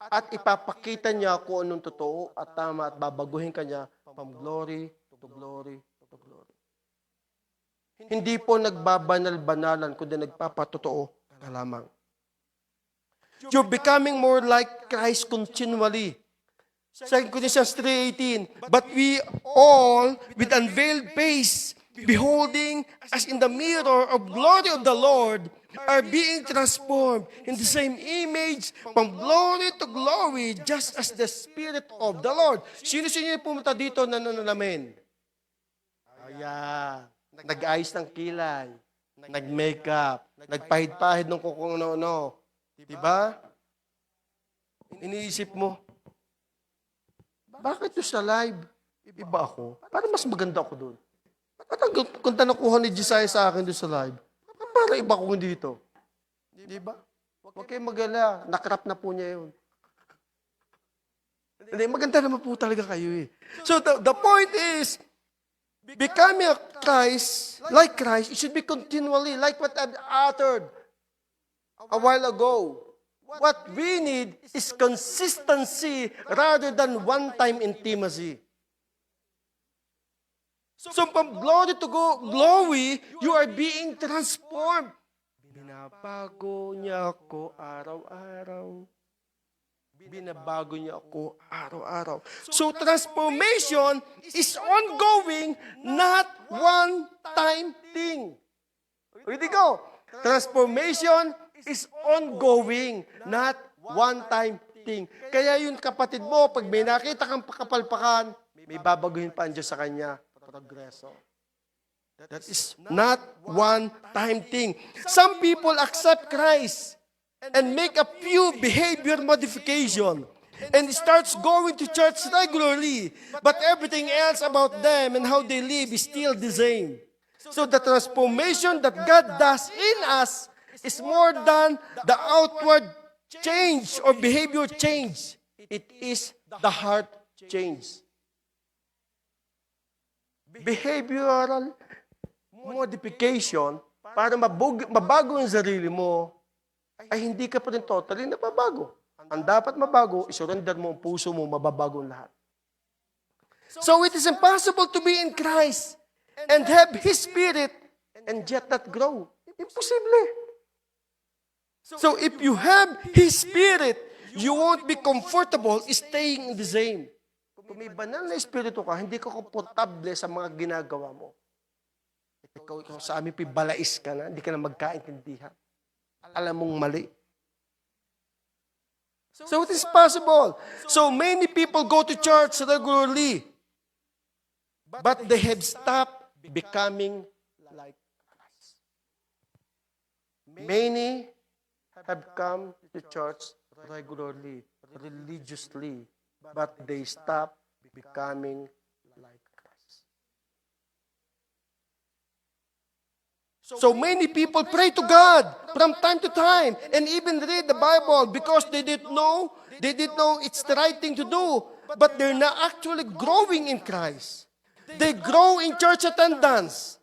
At ipapakita niya kung anong totoo at tama at babaguhin ka niya from glory to glory to glory. Hindi po nagbabanal-banalan, kundi nagpapatotoo ka lamang. You're becoming more like Christ continually. 2 Corinthians 3:18, "But we all, with unveiled face, beholding as in the mirror of glory of the Lord, are being transformed in the same image from glory to glory, just as the Spirit of the Lord." Sino-sino yung pumunta dito na nananamin? Ayan. Nag-ayos ng kilay, nag-makeup, nagpahid-pahid ng kung ano-ano. Diba? Iniisip mo, bakit yung sa live, iba ako? Parang mas maganda ako doon. At kung nakuha ni Josiah sa akin doon sa live, parang iba ako dito. Diba? Huwag kayong mag-ala, nakrap na po niya yun. Hindi, maganda naman po talaga kayo eh. So the point is, becoming a Christ, like Christ, it should be continually, like what I've uttered a while ago. What we need is consistency rather than one-time intimacy. So from glory to glory, you are being transformed. Binabago niya ako araw-araw. Binabago niya ako araw-araw. So transformation is ongoing, not one-time thing. Ready go? Transformation is ongoing, not one-time anything. Kaya yung kapatid mo, pag may nakita kang kapalpakan, may babaguhin pa ang Diyos sa kanya. Progreso. That is not one-time thing. Some people accept Christ and make a few behavior modification and starts going to church regularly, but everything else about them and how they live is still the same. So the transformation that God does in us is more than the outward change or behavior change. It is the heart change. Behavioral modification para mabago ang sarili mo ay hindi ka pa rin totally nababago. Ang dapat mabago, isurrender mo ang puso mo, mababago ang lahat. So it is impossible to be in Christ and have His Spirit and yet not grow. Imposible. So if you have His Spirit, you won't be comfortable staying the same. Kung may banal na espiritu ka, hindi ka komportable sa mga ginagawa mo. Ikaw sa amin, balais ka na, hindi ka na magkaintindihan. Alam mong mali. So it is possible. So many people go to church regularly, but they have stopped becoming like Christ. Many have come to church regularly, religiously, but they stop becoming like Christ. So many people pray to God from time to time and even read the Bible because they didn't know it's the right thing to do, but they're not actually growing in Christ. They grow in church attendance.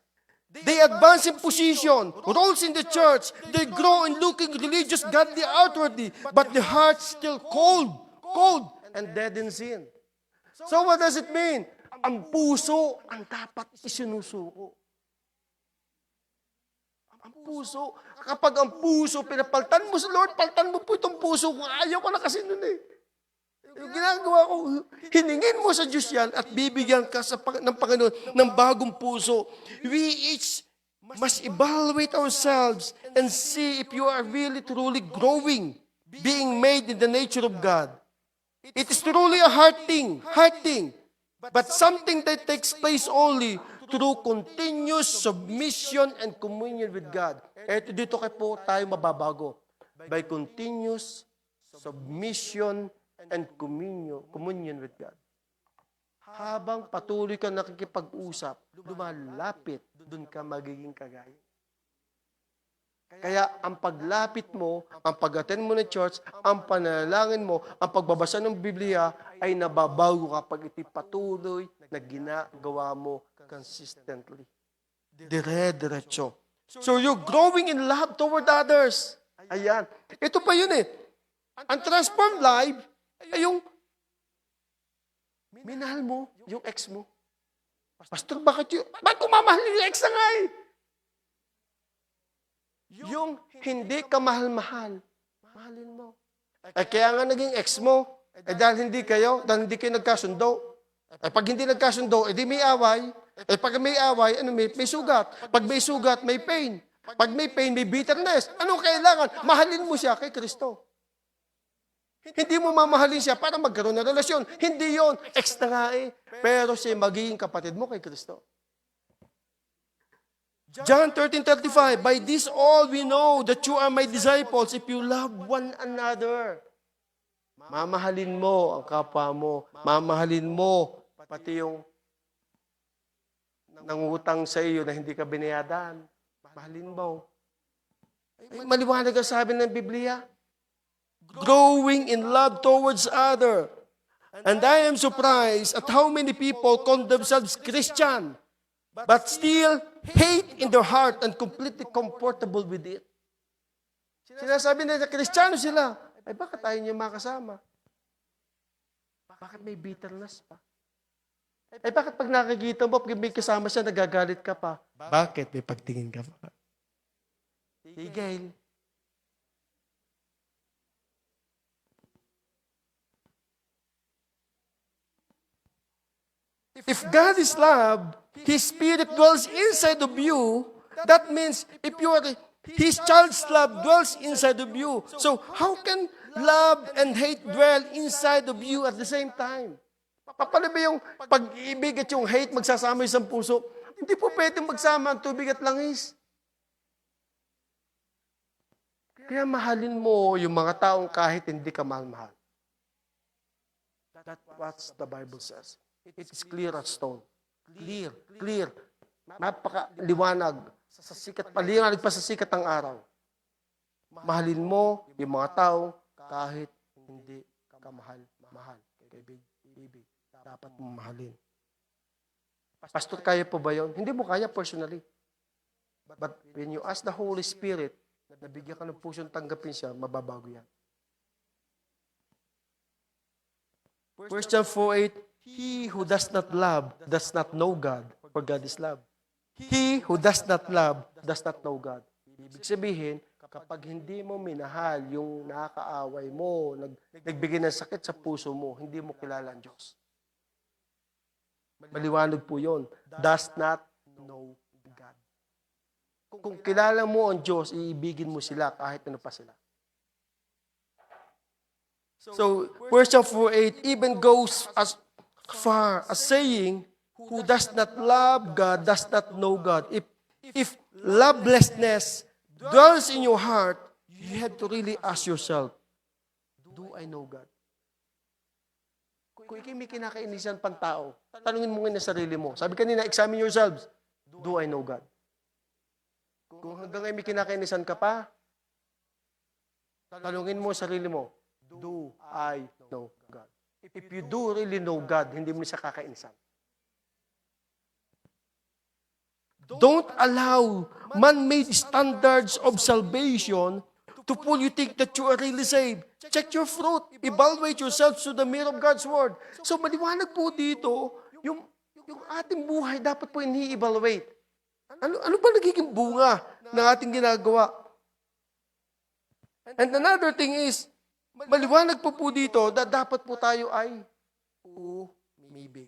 They advance in position, roles in the church. They grow in looking religious, godly outwardly, but the heart's still cold, and dead in sin. So what does it mean? Ang puso ang dapat isinusuko. Ang puso. Kapag ang puso, pinapaltan mo sa Lord, paltan mo po itong puso ko. Ayaw ko na kasi nun eh. Yung ginagawa ko, hiningin mo sa Diyos yan at bibigyan ka ng Panginoon ng bagong puso. We each must evaluate ourselves and see if you are really truly growing, being made in the nature of God. It is truly a heart thing, but something that takes place only through continuous submission and communion with God. Eto dito kay po tayo mababago. By continuous submission and communion with God. Habang patuloy ka nakikipag-usap, lumalapit, doon ka magiging kagaya. Kaya ang paglapit mo, ang pag-attend mo ng church, ang panalangin mo, ang pagbabasa ng Biblia, ay nababago kapag iti patuloy na ginagawa mo consistently. Dire-diretso. So you're growing in love toward others. Ayan. Ito pa yun eh. Ang transformed life ay yung minahal mo yung ex mo. Pastor, bakit ko mamahalin yung ex na nga eh? Yung hindi ka mahal-mahal, mahalin mo. Kaya nga naging ex mo, dahil hindi kayo nagkasundo. Pag hindi nagkasundo, edi may away. Pag may away, may sugat. Pag may sugat, may pain. Pag may pain, may bitterness. Anong kailangan? Mahalin mo siya kay Kristo. Hindi mo mamahalin siya para magkaroon ng relasyon. Hindi yon, ex na nga eh. Pero siya magiging kapatid mo kay Kristo. John 13:35, by this all we know that you are my disciples if you love one another. Mamahalin mo ang kapwa mo. Mamahalin mo pati yung nangutang sa iyo na hindi ka binayadan. Mahalin mo. Ay, maliwanag ang sabi ng Biblia. Growing in love towards other. And I am surprised at how many people call themselves Christian, but still hate in their heart and completely comfortable with it. Sinasabi nila, Kristiyano sila. Ay, bakit tayo niyo makasama? Bakit may bitterness pa? Ay, bakit pag nakikita mo, pag may kasama siya, nagagalit ka pa? Bakit? May pagtingin ka pa? Tigil. If God is love, His Spirit dwells inside of you. That means if you are His child's love dwells inside of you. So, how can love and hate dwell inside of you at the same time? Paano ba yung pag-ibig at yung hate magsasama sa puso? Hindi po pwedeng magsama ang tubig at langis. Kaya mahalin mo yung mga taong kahit hindi ka mahal-mahal. That's what the Bible says. It's clear as stone. Clear. Napaka-liwanag. Sa sikat, paliwanag pa sa sikat ng araw. Mahalin mo yung mga tao kahit hindi ka mahal. Ibig. Dapat mo mahalin. Pastor, kaya po ba yun? Hindi mo kaya personally. But when you ask the Holy Spirit, nabigyan ka ng pusong tanggapin siya, mababago yan. 1 John 4:8, he who does not love does not know God, for God is love. He who does not love does not know God. Ibig sabihin, kapag hindi mo minahal yung nakakaaway mo, nagbigay ng sakit sa puso mo, hindi mo kilala ang Diyos. Maliwanag po yun. Does not know God. Kung kilala mo ang Diyos, iibigin mo sila kahit ano pa sila. So, 1 John 4:8 even goes as far as saying, who does not love God does not know God. If lovelessness dwells in your heart, you have to really ask yourself, do I know God? Kung ikaw may kinakainisan pang tao, tanungin mo ngayon sa sarili mo. Sabi kanina, examine yourselves. Do I know God? Kung hanggang ngayon may kinakainisan ka pa, tanungin mo sa sarili mo, do I know God? If you do really know God, hindi mo siya kakainisan. Don't allow man-made standards of salvation to pull you think that you are really saved. Check your fruit. Evaluate yourself through the mirror of God's Word. So, maliwanag po dito, yung ating buhay dapat po ini-evaluate. Ano ba nagiging bunga ng ating ginagawa? And another thing is, maliwanag po dito na dapat po tayo ay umibig.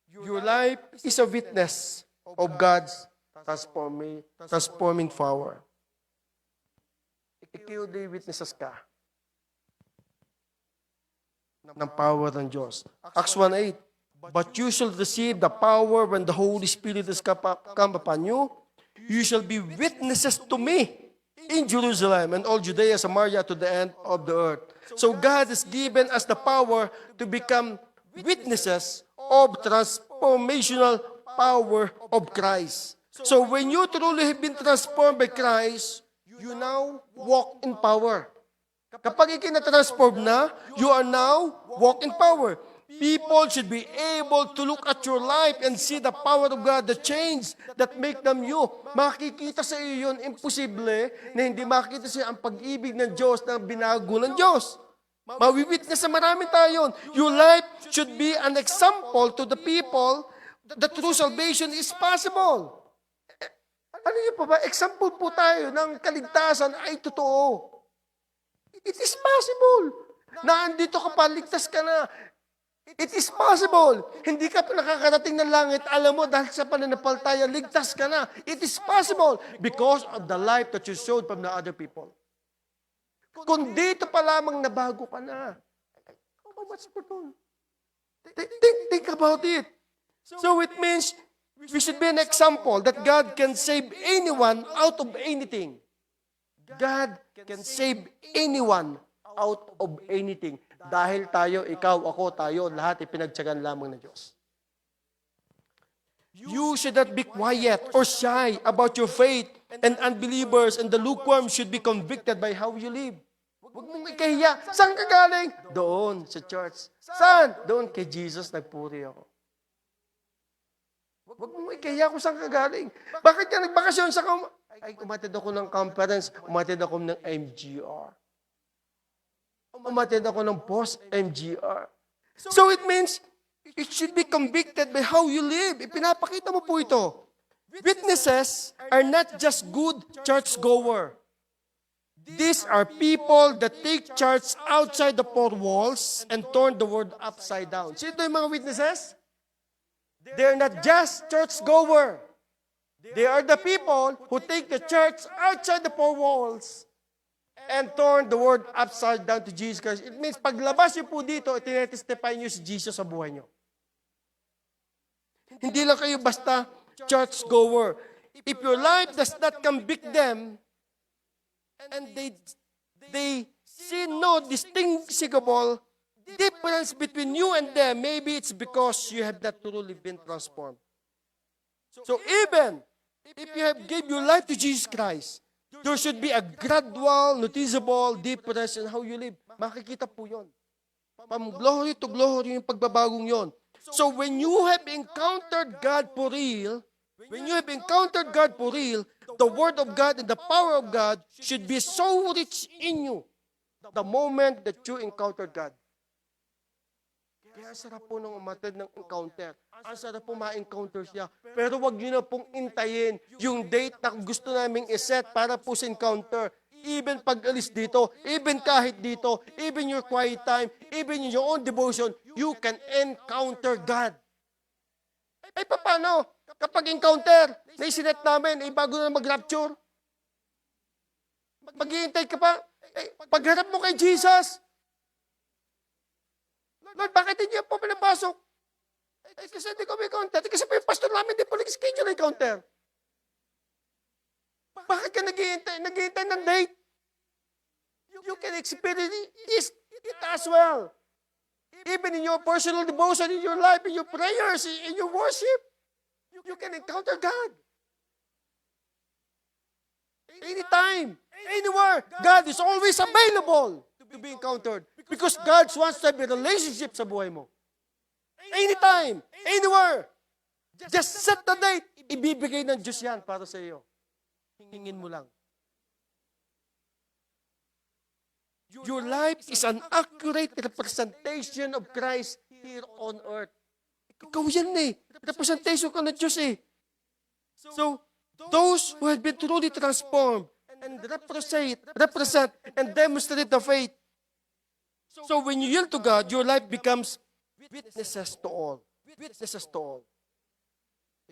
Your life is a witness of God's transforming power. Ikaw din witnesses ka ng power ng Diyos. Acts 1:8, but you shall receive the power when the Holy Spirit has come upon you. You shall be witnesses to me in Jerusalem and all Judea, Samaria, to the end of the earth. So God has given us the power to become witnesses of transformational power of Christ. So when you truly have been transformed by Christ, you now walk in power. Kapag ikina-transform na, you are now walk in power. People should be able to look at your life and see the power of God, the change that make them you. Makikita sa iyo yun, imposible na hindi makikita sa iyo ang pag-ibig ng Diyos na binago ng Diyos. Mawiwitness sa marami tayo. Your life should be an example to the people that true salvation is possible. Ano yun pa ba? Example po tayo ng kaligtasan ay totoo. It is possible. Na andito ka pa, ligtas ka na. It is possible. Hindi ka pa nakakarating ng langit. Alam mo, dahil sa pananampalataya, ligtas ka na. It is possible because of the life that you showed from the other people. Kung dito pa lamang nabago ka na, how much more done? Think about it. So it means we should be an example that God can save anyone out of anything. God can save anyone out of anything. Dahil tayo, ikaw, ako, tayo, lahat ipinagtiyagan lamang ng Diyos. You should not be quiet or shy about your faith, and unbelievers and the lukewarm should be convicted by how you live. Huwag mong ikahiya. Saan ka galing? Doon, sa church. Saan? Doon, kay Jesus, nagpuri ako. Huwag mong ikahiya kung saan ka galing. Bakit ka nagbakasyon sa ay, umatid ako ng conference, umatid ako ng MGR. Umatid ako ng post-MGR. So it means, it should be convicted by how you live. Ipinapakita mo po ito. Witnesses are not just good churchgoer. These are people that take church outside the four walls and turn the world upside down. Sino yung mga witnesses? They're not just churchgoer. They are the people who take the church outside the four walls and turn the world upside down to Jesus Christ. It means, paglabas niyo po dito, itinetestify niyo si Jesus sa buhay niyo. Hindi lang kayo basta church-goer. If your life does not convict them, and they see no distinguishable difference between you and them, maybe it's because you have not truly been transformed. So even if you have gave your life to Jesus Christ, there should be a gradual, noticeable difference in how you live. Makikita po yun. From glory to glory yung pagbabagong yon. So when you have encountered God for real, the Word of God and the power of God should be so rich in you the moment that you encounter God. Kaya sarap po nung umatid ng encounter. Ang sarap po ma-encounter siya. Pero wag niyo na pong intayin yung date na gusto naming iset para po sa encounter. Even pag-alis dito, even kahit dito, even your quiet time, even in your own devotion, you can encounter God. Eh, paano? Kapag encounter, na isinet namin, bago na mag-rapture, maghihintay ka pa, pagharap mo kay Jesus, Lord, bakit hindi po pinapasok? Kasi hindi ko may encounter. Kasi pa yung pastor namin, hindi po nag-schedule na encounter. Bakit ka naghihintay ng date? You can experience it as well. Even in your personal devotion, in your life, in your prayers, in your worship, you can encounter God. Anytime, anywhere, God is always available to be encountered. Because God wants to have a relationship sa buhay mo. Anytime, anywhere. Just set the date. Ibibigay ng Diyos yan para sa iyo. Hingin mo lang. Your life is an accurate representation of Christ here on earth. Ikaw yan eh. Representation ka ng Diyos eh. So, those who have been truly transformed and represent and demonstrate the faith. So when you yield to God, your life becomes witnesses to all. Witnesses to all.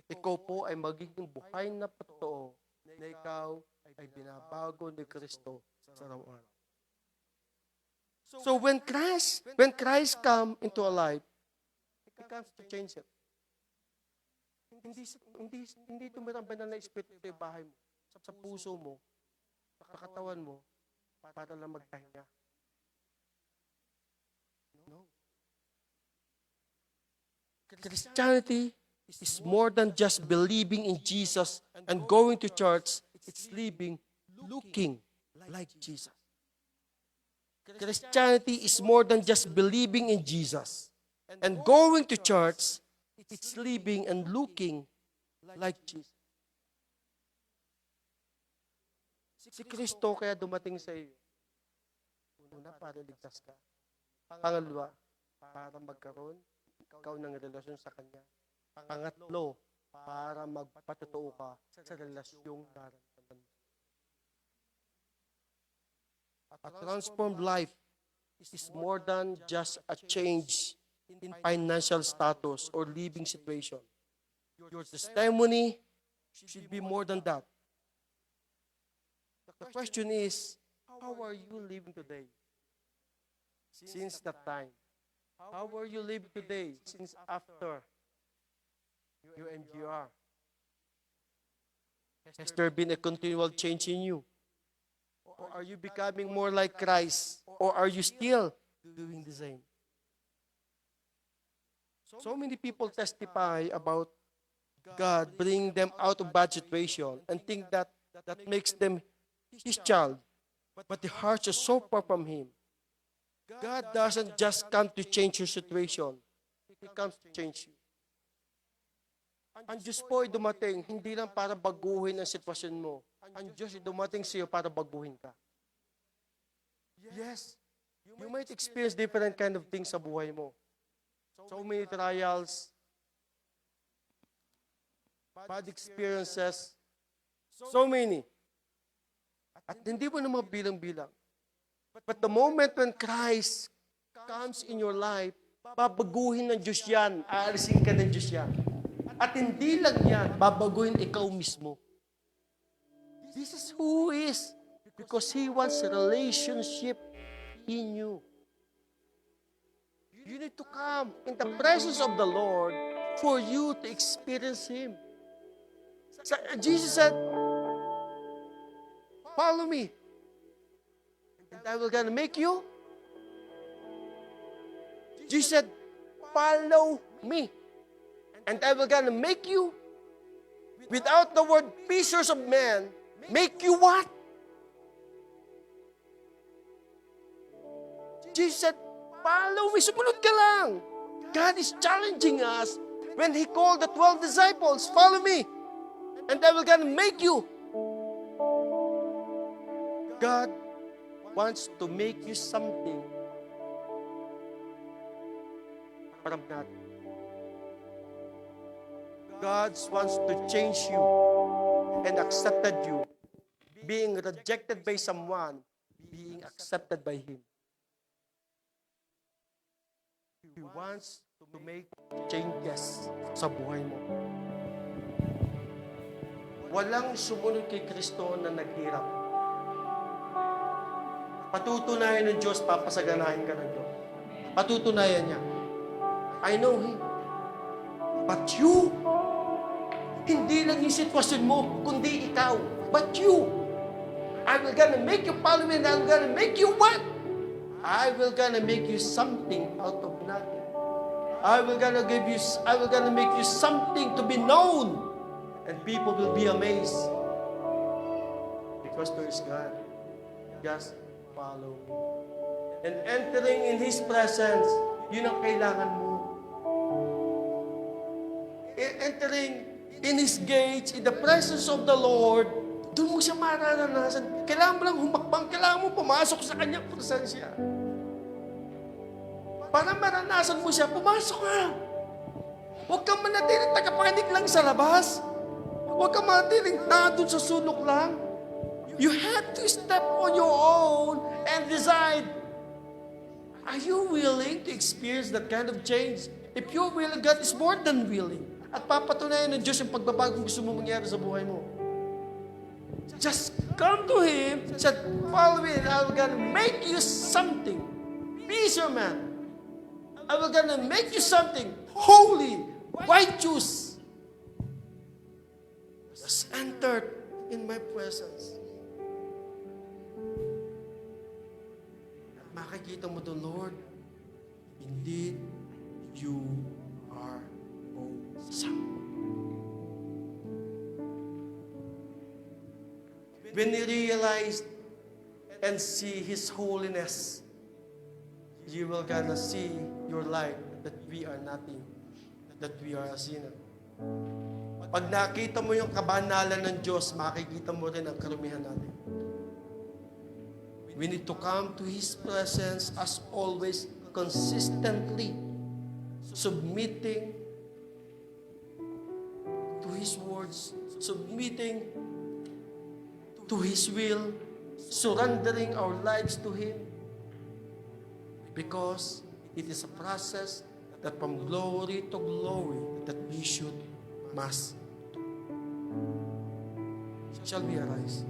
Ikaw po ay magiging buhay na totoo na ikaw ay binabago ni Kristo sa araw-araw. So when Christ come into a life, He comes to change it. Hindi tumirang banal na espiritu sa bahay mo, sa puso mo, sa katawan mo, para lang magpahinga. No. Christianity is more than just believing in Jesus and going to church. It's living, looking like Jesus. Christianity is more than just believing in Jesus and going to church. It's living and looking like Jesus. Si Kristo kaya dumating sa iyo. Una, para ligtas ka. Pangalawa, para magkaroon ikaw ng relasyon sa Kanya. Pangatlo, para magpatotoo ka sa relasyong nararamdaman mo. A transformed life is more than just a change in financial status or living situation. Your testimony should be more than that. The question is, how are you living today? Since that time. How are you living today since after your MGR? Has there been a continual change in you? Or are you becoming more like Christ? Or are you still doing the same? So many people testify about God bringing them out of bad situation and think that makes them His child. But the hearts are so far from Him. God doesn't just come to change your situation. He comes to change you. Ang Diyos po ay dumating, hindi lang para baguhin ang sitwasyon mo. Ang Diyos ay dumating sa iyo para baguhin ka. Yes, you might experience different kind of things sa buhay mo. So many trials, bad experiences, so many. At hindi mo na mabilang-bilang. But the moment when Christ comes in your life, babaguhin ng Diyos yan, aalisin ka ng Diyos yan. At hindi lang yan, babaguhin ikaw mismo. This is who He is. Because He wants a relationship in you. You need to come in the presence of the Lord for you to experience Him. Jesus said, follow me. And I will gonna make you. Jesus said, follow me. And I will gonna make you. Without the word fishers of men, make you what? Jesus said, follow me. Sumunod ka lang. God is challenging us when He called the 12 disciples, follow me. And I will gonna make you. God wants to make you something from nothing. God wants to change you and accepted you. Being rejected by someone, being accepted by Him. He wants to make changes sa buhay mo. Walang sumunod kay Kristo na naghirap. Patutunayan ng Diyos, papasaganahin ka ng Diyos. Patutunayan niya. I know Him. But you, hindi lang yung sitwasyon mo, kundi ikaw. But you, I will gonna make you follow me and I'm gonna make you what? I will gonna make you something out of nothing. I will gonna make you something to be known. And people will be amazed. Because there is God. Just follow me. And entering in His presence, yun ang kailangan mo. Entering in His gates, in the presence of the Lord, doon mo siya mararanasan. Kailangan mo lang humakbang, kailangan mo pumasok sa Kanyang presensya. Para maranasan mo siya, pumasok ka. Huwag kang manatiling tagapakinig lang sa labas. Huwag kang manatiling doon sa sulok lang. You have to step on your own and decide, are you willing to experience that kind of change? If you're willing, God is more than willing. At papatunayan ng Diyos yung pagbabagong gusto mo mangyari sa buhay mo. Just come to Him, said, follow me, and I'm gonna make you something. Fisherman. I will gonna make you something holy, righteous. Just entered in my presence. At makikita mo doon, Lord, indeed, you are awesome. When you realize and see His holiness, you will gonna see your life that we are nothing, that we are a sinner. Pag nakita mo yung kabanalan ng Diyos, makikita mo rin ang karumihan natin. We need to come to His presence as always, consistently, submitting to His words, submitting to His will, surrendering our lives to Him. Because it is a process that from glory to glory that we must. Shall we arise?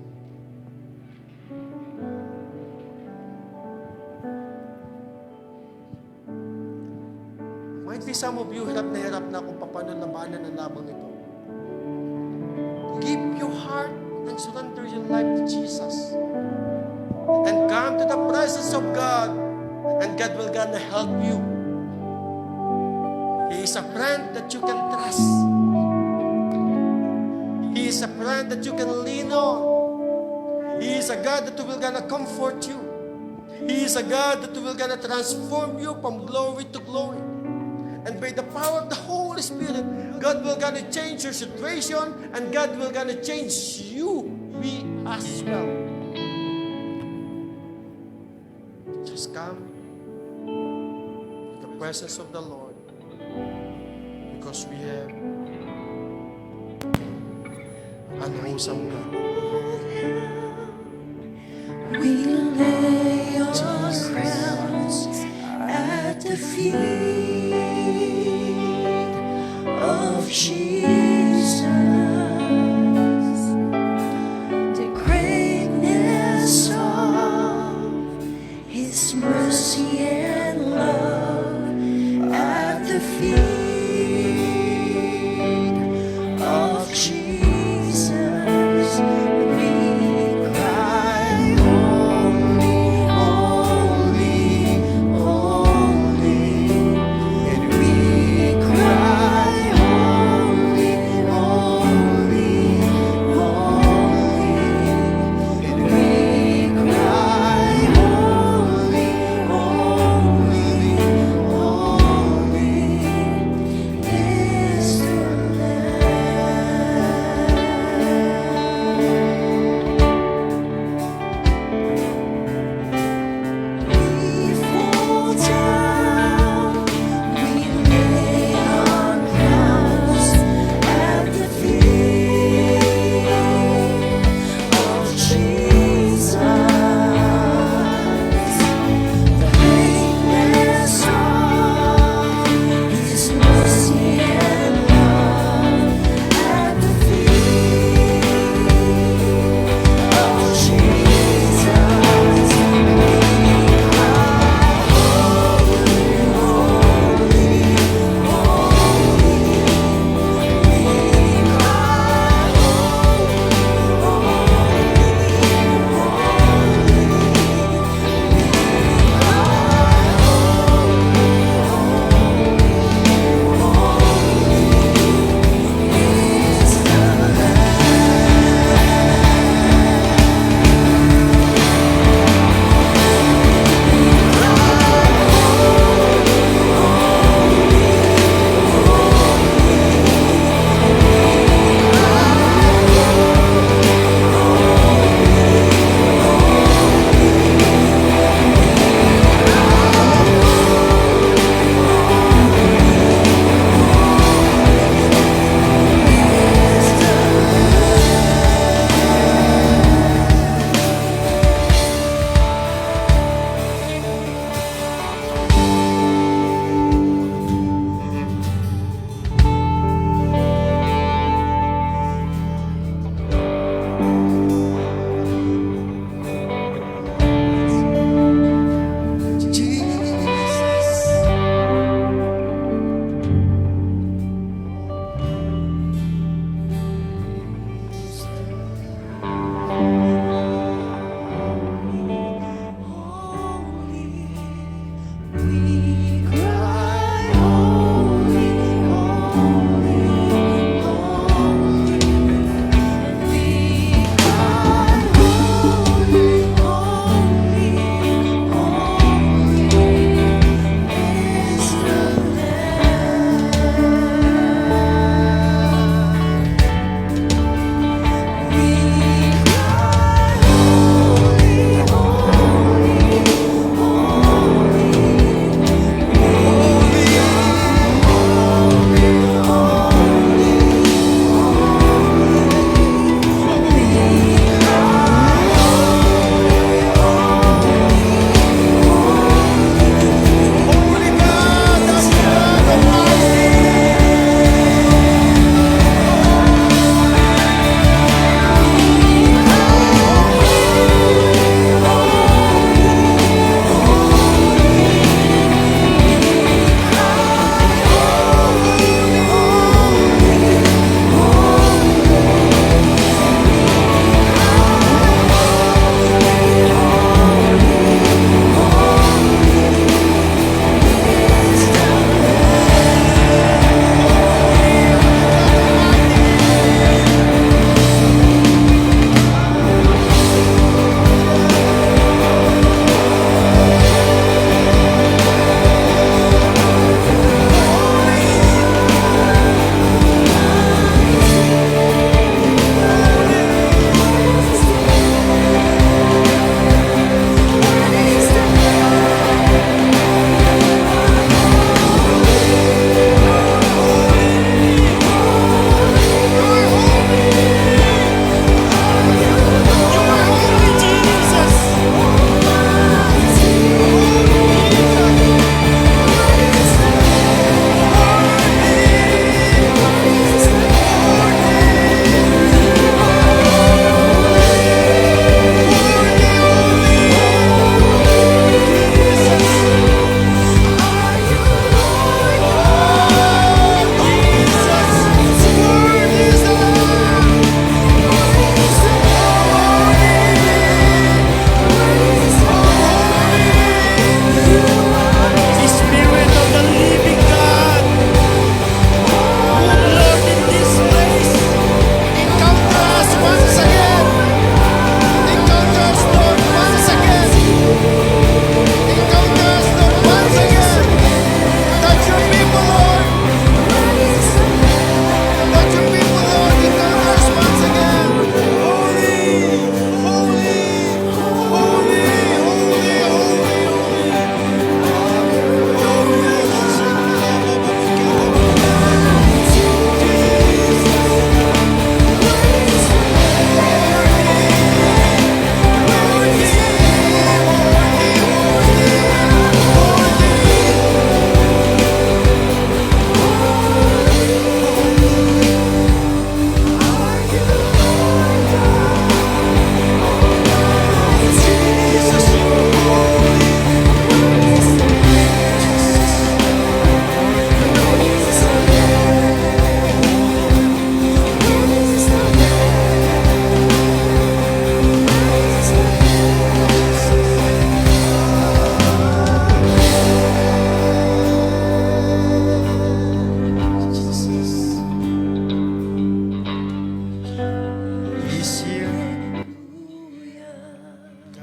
Might be some of you hirap na kung paano labanan ang labang ito. Give your heart and surrender your life to Jesus. And come to the presence of God, and God will gonna help you. He is a friend that you can trust. He is a friend that you can lean on. He is a God that will gonna comfort you. He is a God that will gonna transform you from glory to glory. And by the power of the Holy Spirit, God will gonna change your situation, and God will gonna change you, we as well. Just come to the presence of the Lord, because we have an awesome God. We lay our crowns at the feet of Jesus.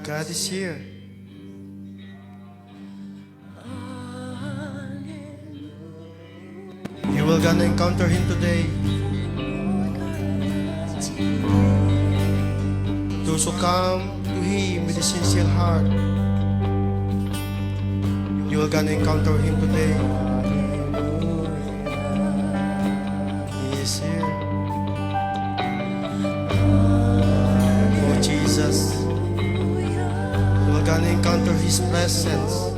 God is here. You will gonna encounter Him today. Those who come to Him with a sincere heart, you will gonna encounter Him today. He is here. Oh Jesus, you will gonna encounter His presence,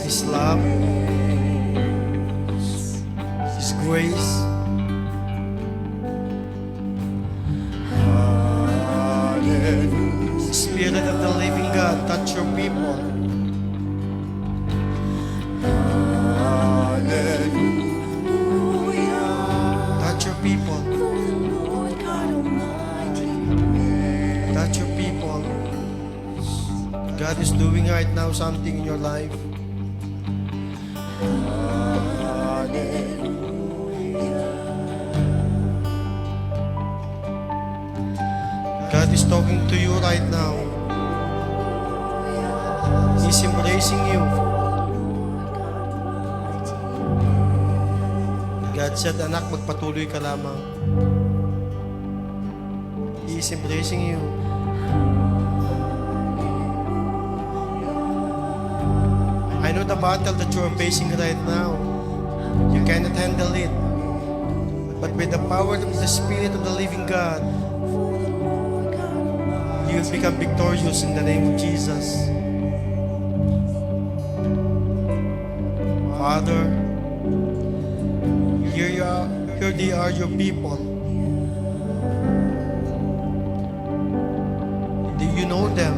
His love, His grace. Spirit of the living God, touch your people. Touch your people. Touch your people. God is doing right now something in your life. God is talking to you right now. He's embracing you. God said, anak, magpatuloy ka lamang. He is embracing you. I know the battle that you are facing right now. You cannot handle it. But with the power of the Spirit of the living God, you will become victorious in the name of Jesus. Father, here they are your people. Do you know them?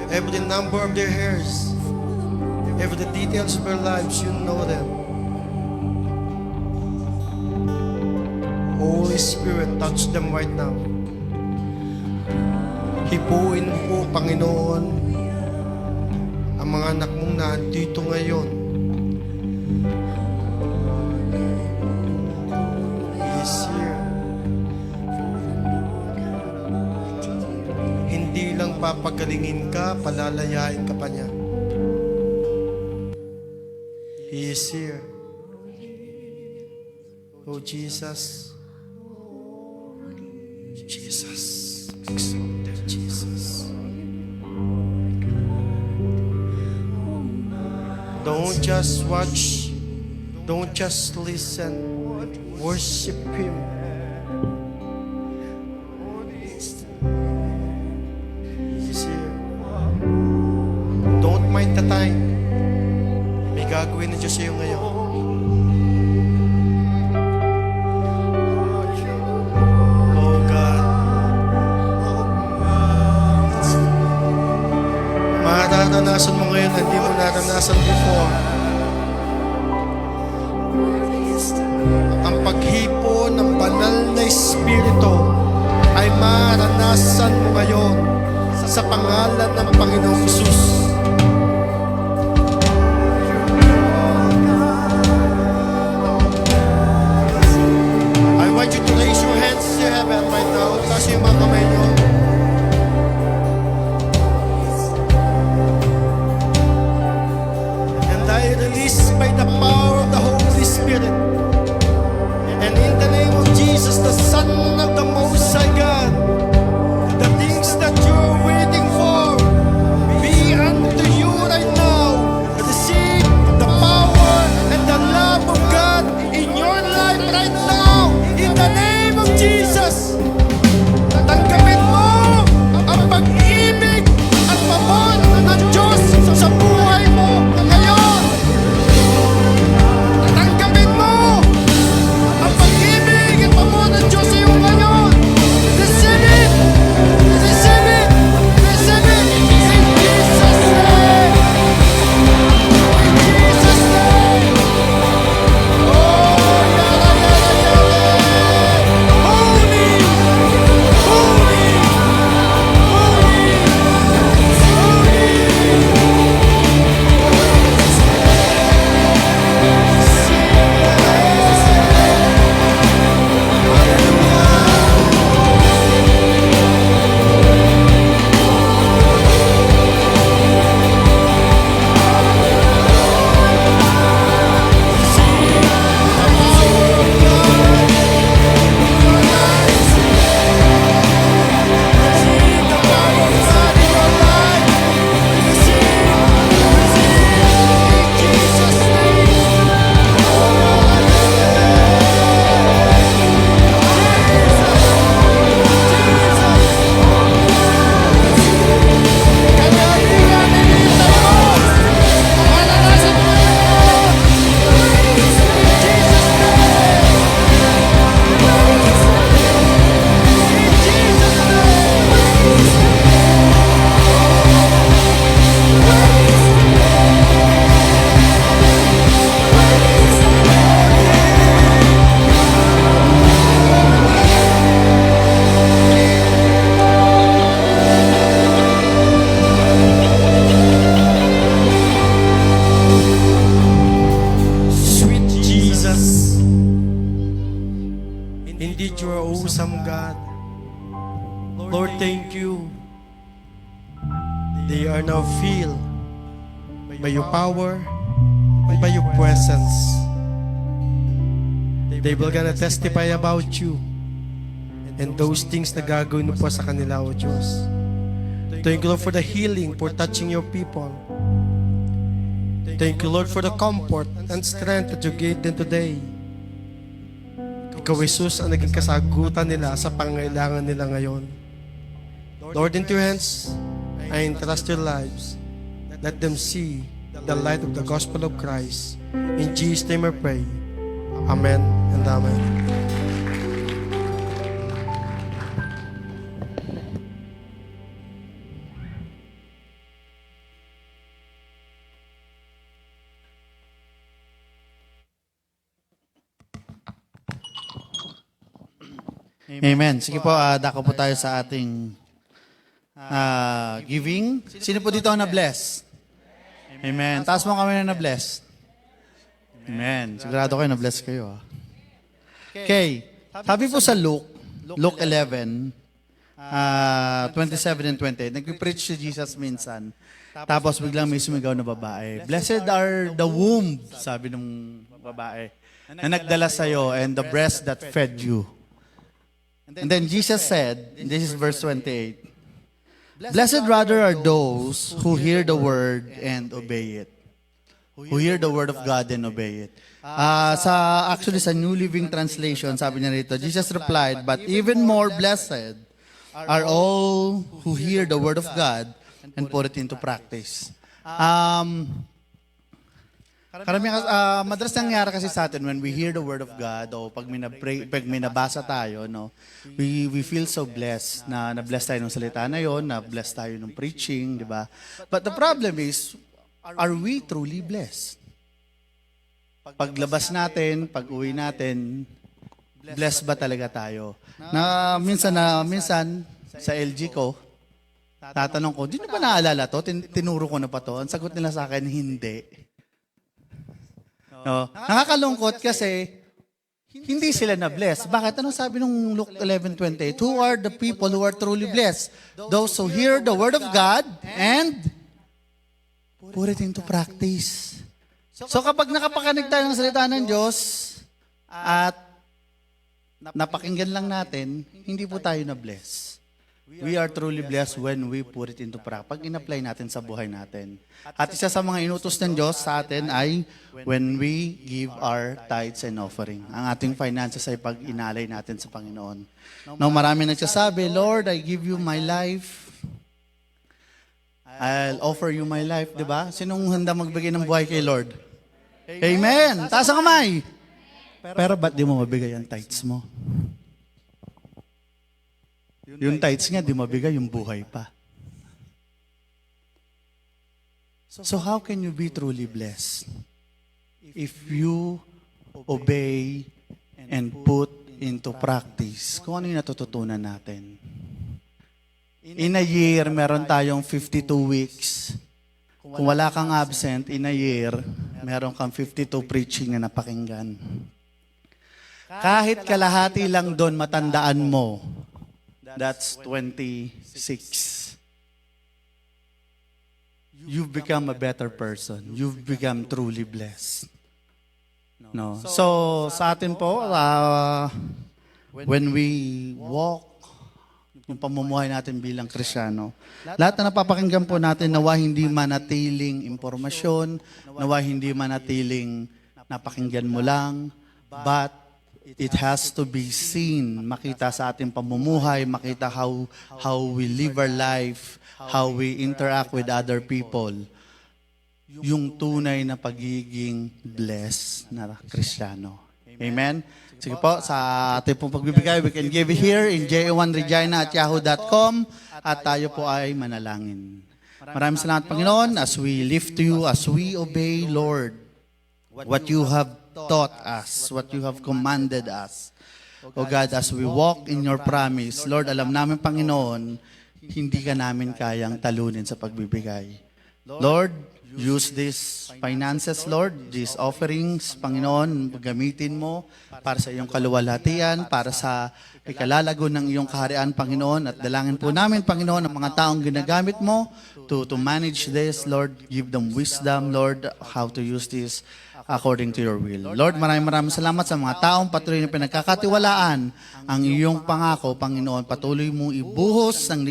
Every number of their hairs, every details of their lives, you know them. Holy Spirit, touch them right now. Hipuin po, Panginoon, ang mga anak mong nandito ngayon. He is here. Hindi lang papagalingin ka, palalayain ka pa niya. He is here. Oh Jesus. Jesus, exalted Jesus. Don't just watch, don't just listen, worship Him. He's here. Don't mind the time. May gagawin na Diyos sa'yo ngayon. Naranasan mo ngayon na hindi mo naranasan before. Ang paghipo ng banal na Espiritu ay maranasan mo ngayon sa pangalan ng Panginoong Hesus. I want you to raise your hands to heaven right now. Taas yung mga kamay nyo. Released by the power of the Holy Spirit. And in the name of Jesus, the Son of the Most High God, the things that you're waiting for, be unto you right now. Receive the power and the love of God in your life right now. In the name of Jesus. Tanggap you are awesome, God. Lord, thank you. They are now filled by your power, by your presence. They will gonna testify about you and those things na gagawin mo po sa kanila, O Diyos. Thank you, Lord, for the healing, for touching your people. Thank you, Lord, for the comfort and strength that you gave them today. Ikaw, Jesus, ang naging kasagutan nila sa pangailangan nila ngayon. Lord, into your hands, I entrust their lives. Let them see the light of the gospel of Christ. In Jesus' name I pray. Amen and amen. Amen. Sige po, dako po tayo sa ating giving. Sino po dito ang na-bless? Amen. Taas mo kami na na-bless. Amen. Sigurado kayo na-bless kayo. Okay. Sabi po sa Luke 11, 27 and 20, nag-preach si Jesus minsan. Tapos biglang may sumigaw na babae. Blessed are the womb, sabi ng babae, na nagdala sa'yo and the breast that fed you. And then Jesus said, this is verse 28, blessed rather are those who hear the word and obey it. Who hear the word of God and obey it. Actually, sa New Living Translation, sabi niya rito, Jesus replied, but even more blessed are all who hear the word of God and put it into practice. Madalas nangyari kasi sa atin when we hear the word of God o pag may nabasa tayo, no, we feel so blessed na na-bless tayo ng salita na yon, na-bless tayo ng preaching, di ba? But the problem is, are we truly blessed? Paglabas natin, pag-uwi natin, blessed ba talaga tayo? Minsan sa LG ko, tatanong ko, di na ba naalala to? Tinuro ko na pa to? Ang sagot nila sa akin, hindi. No? Nakakalungkot kasi hindi sila na-bless. Bakit? Anong sabi nung Luke 11:28? Who are the people who are truly blessed? Those who hear the word of God and put it into practice. So kapag nakapakinig tayo ng salita ng Diyos at napakinggan lang natin, hindi po tayo na-bless. We are truly blessed when we put it into practice. Pag in-apply natin sa buhay natin. At isa sa mga inutos ng Diyos sa atin ay when we give our tithes and offering. Ang ating finances ay pag inalay natin sa Panginoon. No, marami nagsasabi, Lord, I give you my life. I'll offer you my life, di ba? Sinong handa magbigay ng buhay kay Lord? Amen! Taas ang kamay! Pero ba't di mo mabigay ang tithes mo? Yung tithes nga, di mabigay yung buhay pa. So how can you be truly blessed? If you obey and put into practice kung ano yung natututunan natin. In a year, meron tayong 52 weeks. Kung wala kang absent, in a year, meron kang 52 preaching na napakinggan. Kahit kalahati lang doon, matandaan mo, that's 26. You've become a better person. You've become truly blessed. No. So, sa atin po, when we walk, yung pamumuhay natin bilang Kristiyano, lahat na napapakinggan po natin, nawa hindi manatiling impormasyon, nawa hindi manatiling napakinggan mo lang, but it has to be seen, makita sa ating pamumuhay, makita how we live our life, how we interact with other people, yung tunay na pagiging blessed na Kristiyano. Amen? Sige po, sa ating pong pagbibigay, we can give it here in j1regina@yahoo.com at tayo po ay manalangin. Maraming salamat, Panginoon, as we lift to you, as we obey, Lord, what you have taught us, what you have commanded us. O God, as we walk in your promise, Lord, alam namin, Panginoon, hindi ka namin kayang talunin sa pagbibigay. Lord, use these finances, Lord, these offerings, Panginoon, gamitin mo para sa iyong kaluwalhatian, para sa ikalalago ng iyong kaharian, Panginoon, at dalangin po namin, Panginoon, ang mga taong ginagamit mo to manage this, Lord, give them wisdom, Lord, how to use this according to your will. Lord, maraming salamat sa mga taong patuloy na pinagkakatiwalaan ang iyong pangako, Panginoon. Patuloy mong ibuhos ang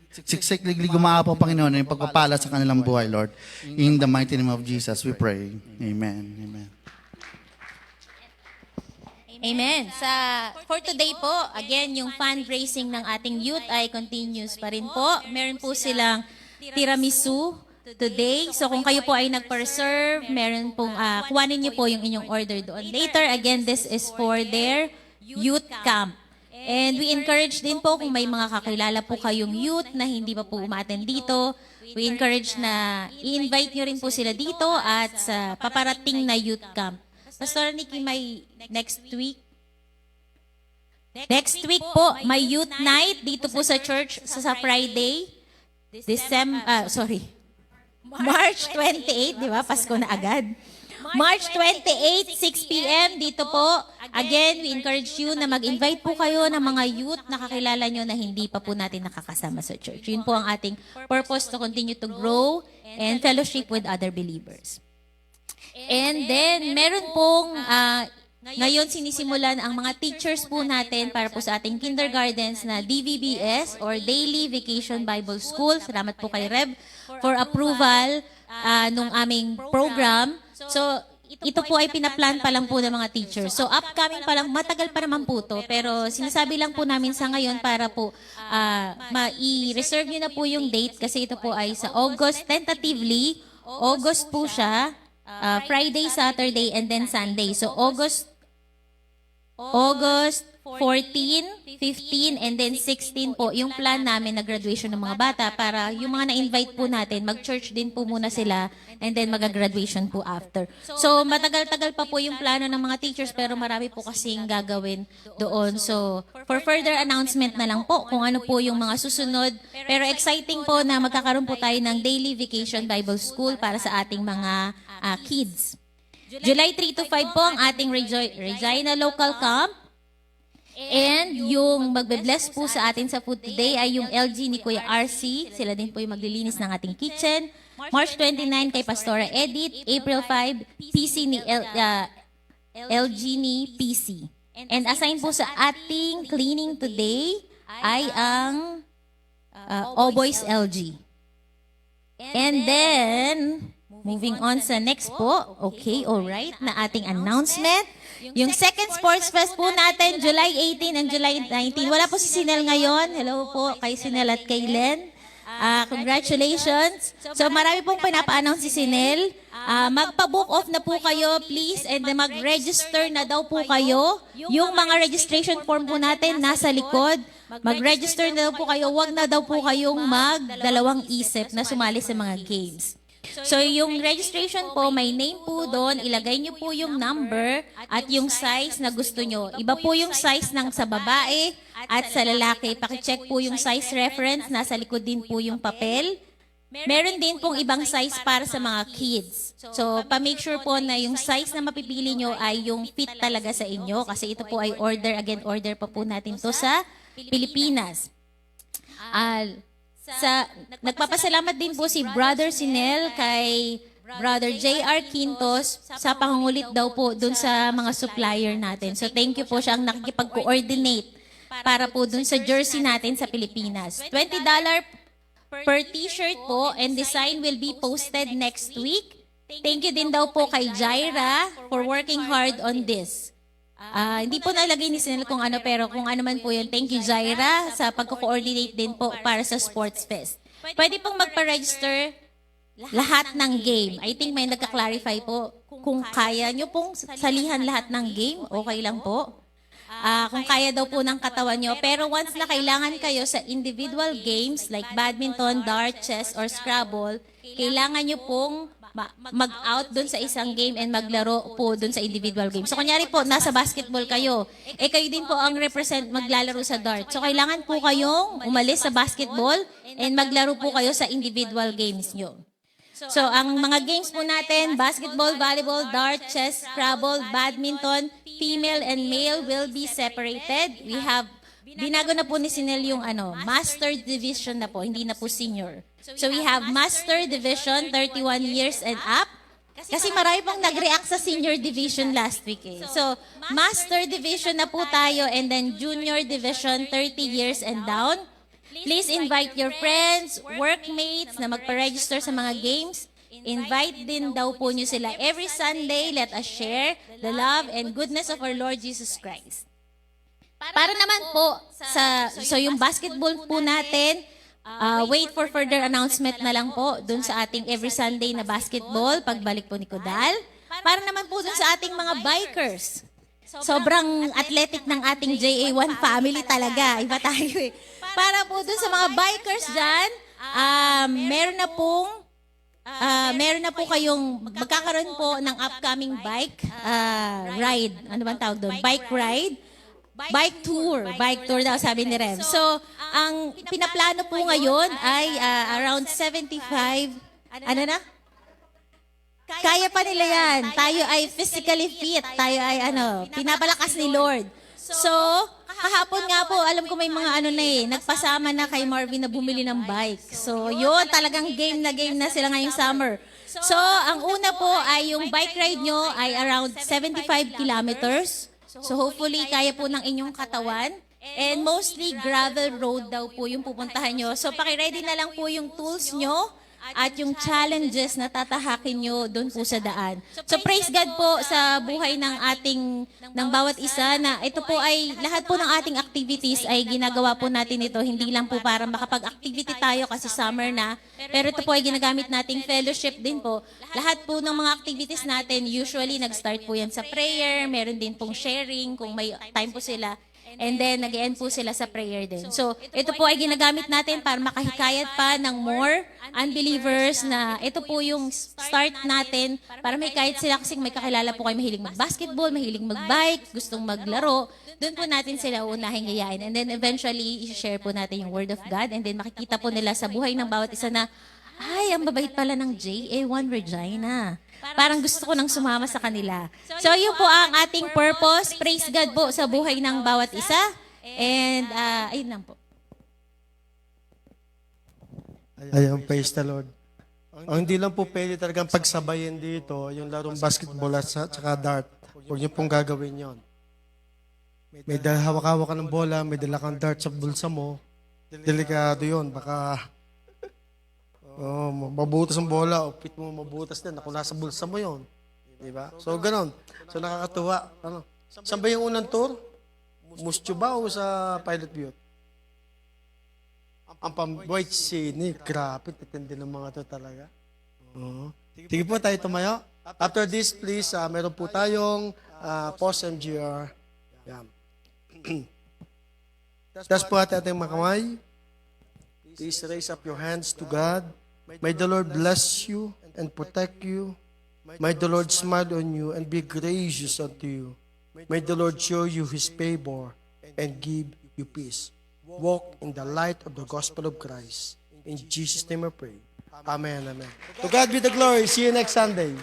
siksik liglig umaapaw, Panginoon, ang pagpapala sa kanilang buhay, Lord. In the mighty name of Jesus, we pray. Amen. Amen. Amen. For today po, again, yung fundraising ng ating youth ay continues pa rin po. Meron po silang tiramisu today. So kung kayo po ay nag-preserve, meron pong, kuhanin niyo po yung inyong order doon. Later, again, this is for their youth camp. And we encourage din po kung may mga kakilala po kayong youth na hindi pa po umaten dito, we encourage na i-invite nyo rin po sila dito at sa paparating na youth camp. Pastor Nikki, may next week? Next week po, may youth night dito po sa church sa Friday. March 28, di ba? Pasko na agad. March 28, 6 p.m. dito po. Again, we encourage you na mag-invite po kayo ng mga youth na kakilala nyo na hindi pa po natin nakakasama sa church. Yun po ang ating purpose to continue to grow and fellowship with other believers. And then, meron pong ngayon sinisimulan ang mga teachers po natin para po sa ating kindergartens na DVBS or Daily Vacation Bible School. Salamat po kay Reb for approval nung aming program. So, ito po ay pinaplan pa lang po ng mga teachers. So, upcoming pa lang, matagal pa naman po to. Pero sinasabi lang po namin sa ngayon para po i-reserve nyo na po yung date kasi ito po ay sa August, tentatively, August po siya, Friday, Saturday, and then Sunday. So, August 14, 15, and then 16 po, yung plan namin na graduation ng mga bata para yung mga na-invite po natin, mag-church din po muna sila and then mag-graduation po after. So, matagal-tagal pa po yung plano ng mga teachers pero marami po kasing gagawin doon. So, for further announcement na lang po kung ano po yung mga susunod. Pero exciting po na magkakaroon po tayo ng Daily Vacation Bible School para sa ating mga kids. July 3 to 5 po ang ating Regina Local Camp. And yung magbe-bless po sa atin sa food today ay yung LG ni Kuya RC. Sila din po yung maglilinis ng ating kitchen. March 29 kay Pastora Edith. April 5, PC ni LG ni PC. And assign po sa ating cleaning today ay ang Oboys LG. And then, moving on sa next po, okay, alright, na ating announcement. Yung second Sports Fest po natin, July 18 and July 19. Wala po si Sinel ngayon. Hello po kay Sinel at kay Len. Congratulations. So marami pong pinapa-announce si Sinel. Magpa-book off na po kayo, please, and mag-register na daw po kayo. Yung mga registration form po natin nasa likod. Mag-register na daw po kayo. Huwag na daw po kayong magdalawang isip na sumali sa mga games. So, yung registration po, may name po doon, ilagay nyo po yung number at yung size na gusto nyo. Iba po yung size ng sa babae at sa lalaki. Pakicheck po yung size reference, nasa likod din po yung papel. Meron din pong ibang size para sa mga kids. So, pa-make sure po na yung size na mapipili nyo ay yung fit talaga sa inyo kasi ito po ay order pa po natin to sa Pilipinas. Nagpapasalamat din po si Brother Sinel kay Brother J.R. Quintos sa pangungulit daw po dun sa mga supplier natin. So thank you po siya ang nakikipag-coordinate para po dun sa jersey natin sa Pilipinas. $20 per t-shirt po and design will be posted next week. Thank you din daw po kay Jaira for working hard on this. Hindi po nalagay ni Sinel kung ano, pero kung ano man po yun, thank you Jaira sa pagko-coordinate din po para sa Sports Fest. Pwede pong magpa-register lahat ng game. I think may nagka-clarify po kung kaya nyo pong salihan lahat ng game, okay lang po. Kung kaya daw po ng katawan nyo. Pero once na kailangan kayo sa individual games like badminton, dart, chess, or Scrabble, kailangan nyo pong mag-out dun sa isang game and maglaro po dun sa individual game. So, kunyari po, nasa basketball kayo. Kayo din po ang maglalaro sa dart. So, kailangan po kayong umalis sa basketball and maglaro po kayo sa individual games nyo. So, ang mga games po natin, basketball, volleyball, dart, chess, Scrabble, badminton, female and male will be separated. We have, binago na po ni Sinel yung master division na po, hindi na po senior. So, we have master division, 31 years and up. Kasi marami pong nag-react sa senior division last week eh. So, master division na po tayo and then junior division, 30 years and down. Please invite your friends, workmates na magpa-register sa mga games. Invite din daw po nyo sila. Every Sunday, let us share the love and goodness of our Lord Jesus Christ. Para naman po, so yung basketball po natin, wait for further announcement na lang po dun sa ating every Sunday na basketball, pagbalik po ni Kodal. Para naman po dun sa ating mga bikers. Sobrang athletic ng ating JA1 family talaga. Iba tayo eh. Para po dun sa mga bikers dyan, meron na po kayong, magkakaroon po ng upcoming bike ride. Ano bang tawag doon? Bike ride? Bike tour. Bike tour daw sabi ni Rev. So, ang pinaplano po ngayon ay around 75, Kaya pa nila yan. Tayo ay physically fit. Tayo ay pinapalakas ni Lord. So, kahapon nga po, alam ko may mga nagpasama na kay Marvin na bumili ng bike. So, yun, talagang game na sila ngayong summer. So, ang una po ay yung bike ride nyo ay around 75 kilometers. So, hopefully, kaya po ng inyong katawan. And mostly, gravel road daw po yung pupuntahan nyo. So, pakiready na lang po yung tools nyo at yung challenges na tatahakin nyo doon po sa daan. So praise God po sa buhay ng bawat isa na ito po ay lahat po ng ating activities ay ginagawa po natin ito. Hindi lang po para makapag-activity tayo kasi summer na. Pero ito po ay ginagamit nating fellowship din po. Lahat po ng mga activities natin usually nag-start po yan sa prayer. Meron din pong sharing kung may time po sila. And then, nag-end po sila sa prayer din. So, ito po ay ginagamit natin para makahikayat pa ng more unbelievers na ito po yung start natin para may kahit sila kasi may kakilala po kayo mahilig mag-basketball, mahilig mag-bike, gustong maglaro. Doon po natin sila unahing yayain. And then, eventually, i-share po natin yung Word of God. And then, makikita po nila sa buhay ng bawat isa na, ay, ang babait pala ng JA1 Regina. Parang gusto ko nang sumama sa kanila. So, yun po ang ating purpose. Praise God po sa buhay ng bawat isa. And, ayun lang po. Ayun, praise the Lord. Ang hindi lang po pwede talagang pagsabayin dito, yung larong basketball at saka dart. Huwag niyo pong gagawin yon. May hawak-hawak ka ng bola, may dala kang dart sa bulsa mo. Delikado yun. Baka mabutas ang bola o pit mo mabutas din. Kung nasa bulsa mo yon. Diba? So, ganon. So, nakakatuwa. Saan ba yung unang tour? Mustyo ba o sa Pilot Butte? Ang White Scenic. Grabe, titindi ng mga to talaga. Sige po tayo tumayo. After this, please, meron po tayong post-MGR. Yan. Tas po ating mga kamay. Please raise up your hands to God. May the Lord bless you and protect you. May the Lord smile on you and be gracious unto you. May the Lord show you His favor and give you peace. Walk in the light of the gospel of Christ. In Jesus' name I pray. Amen, amen. To God be the glory. See you next Sunday.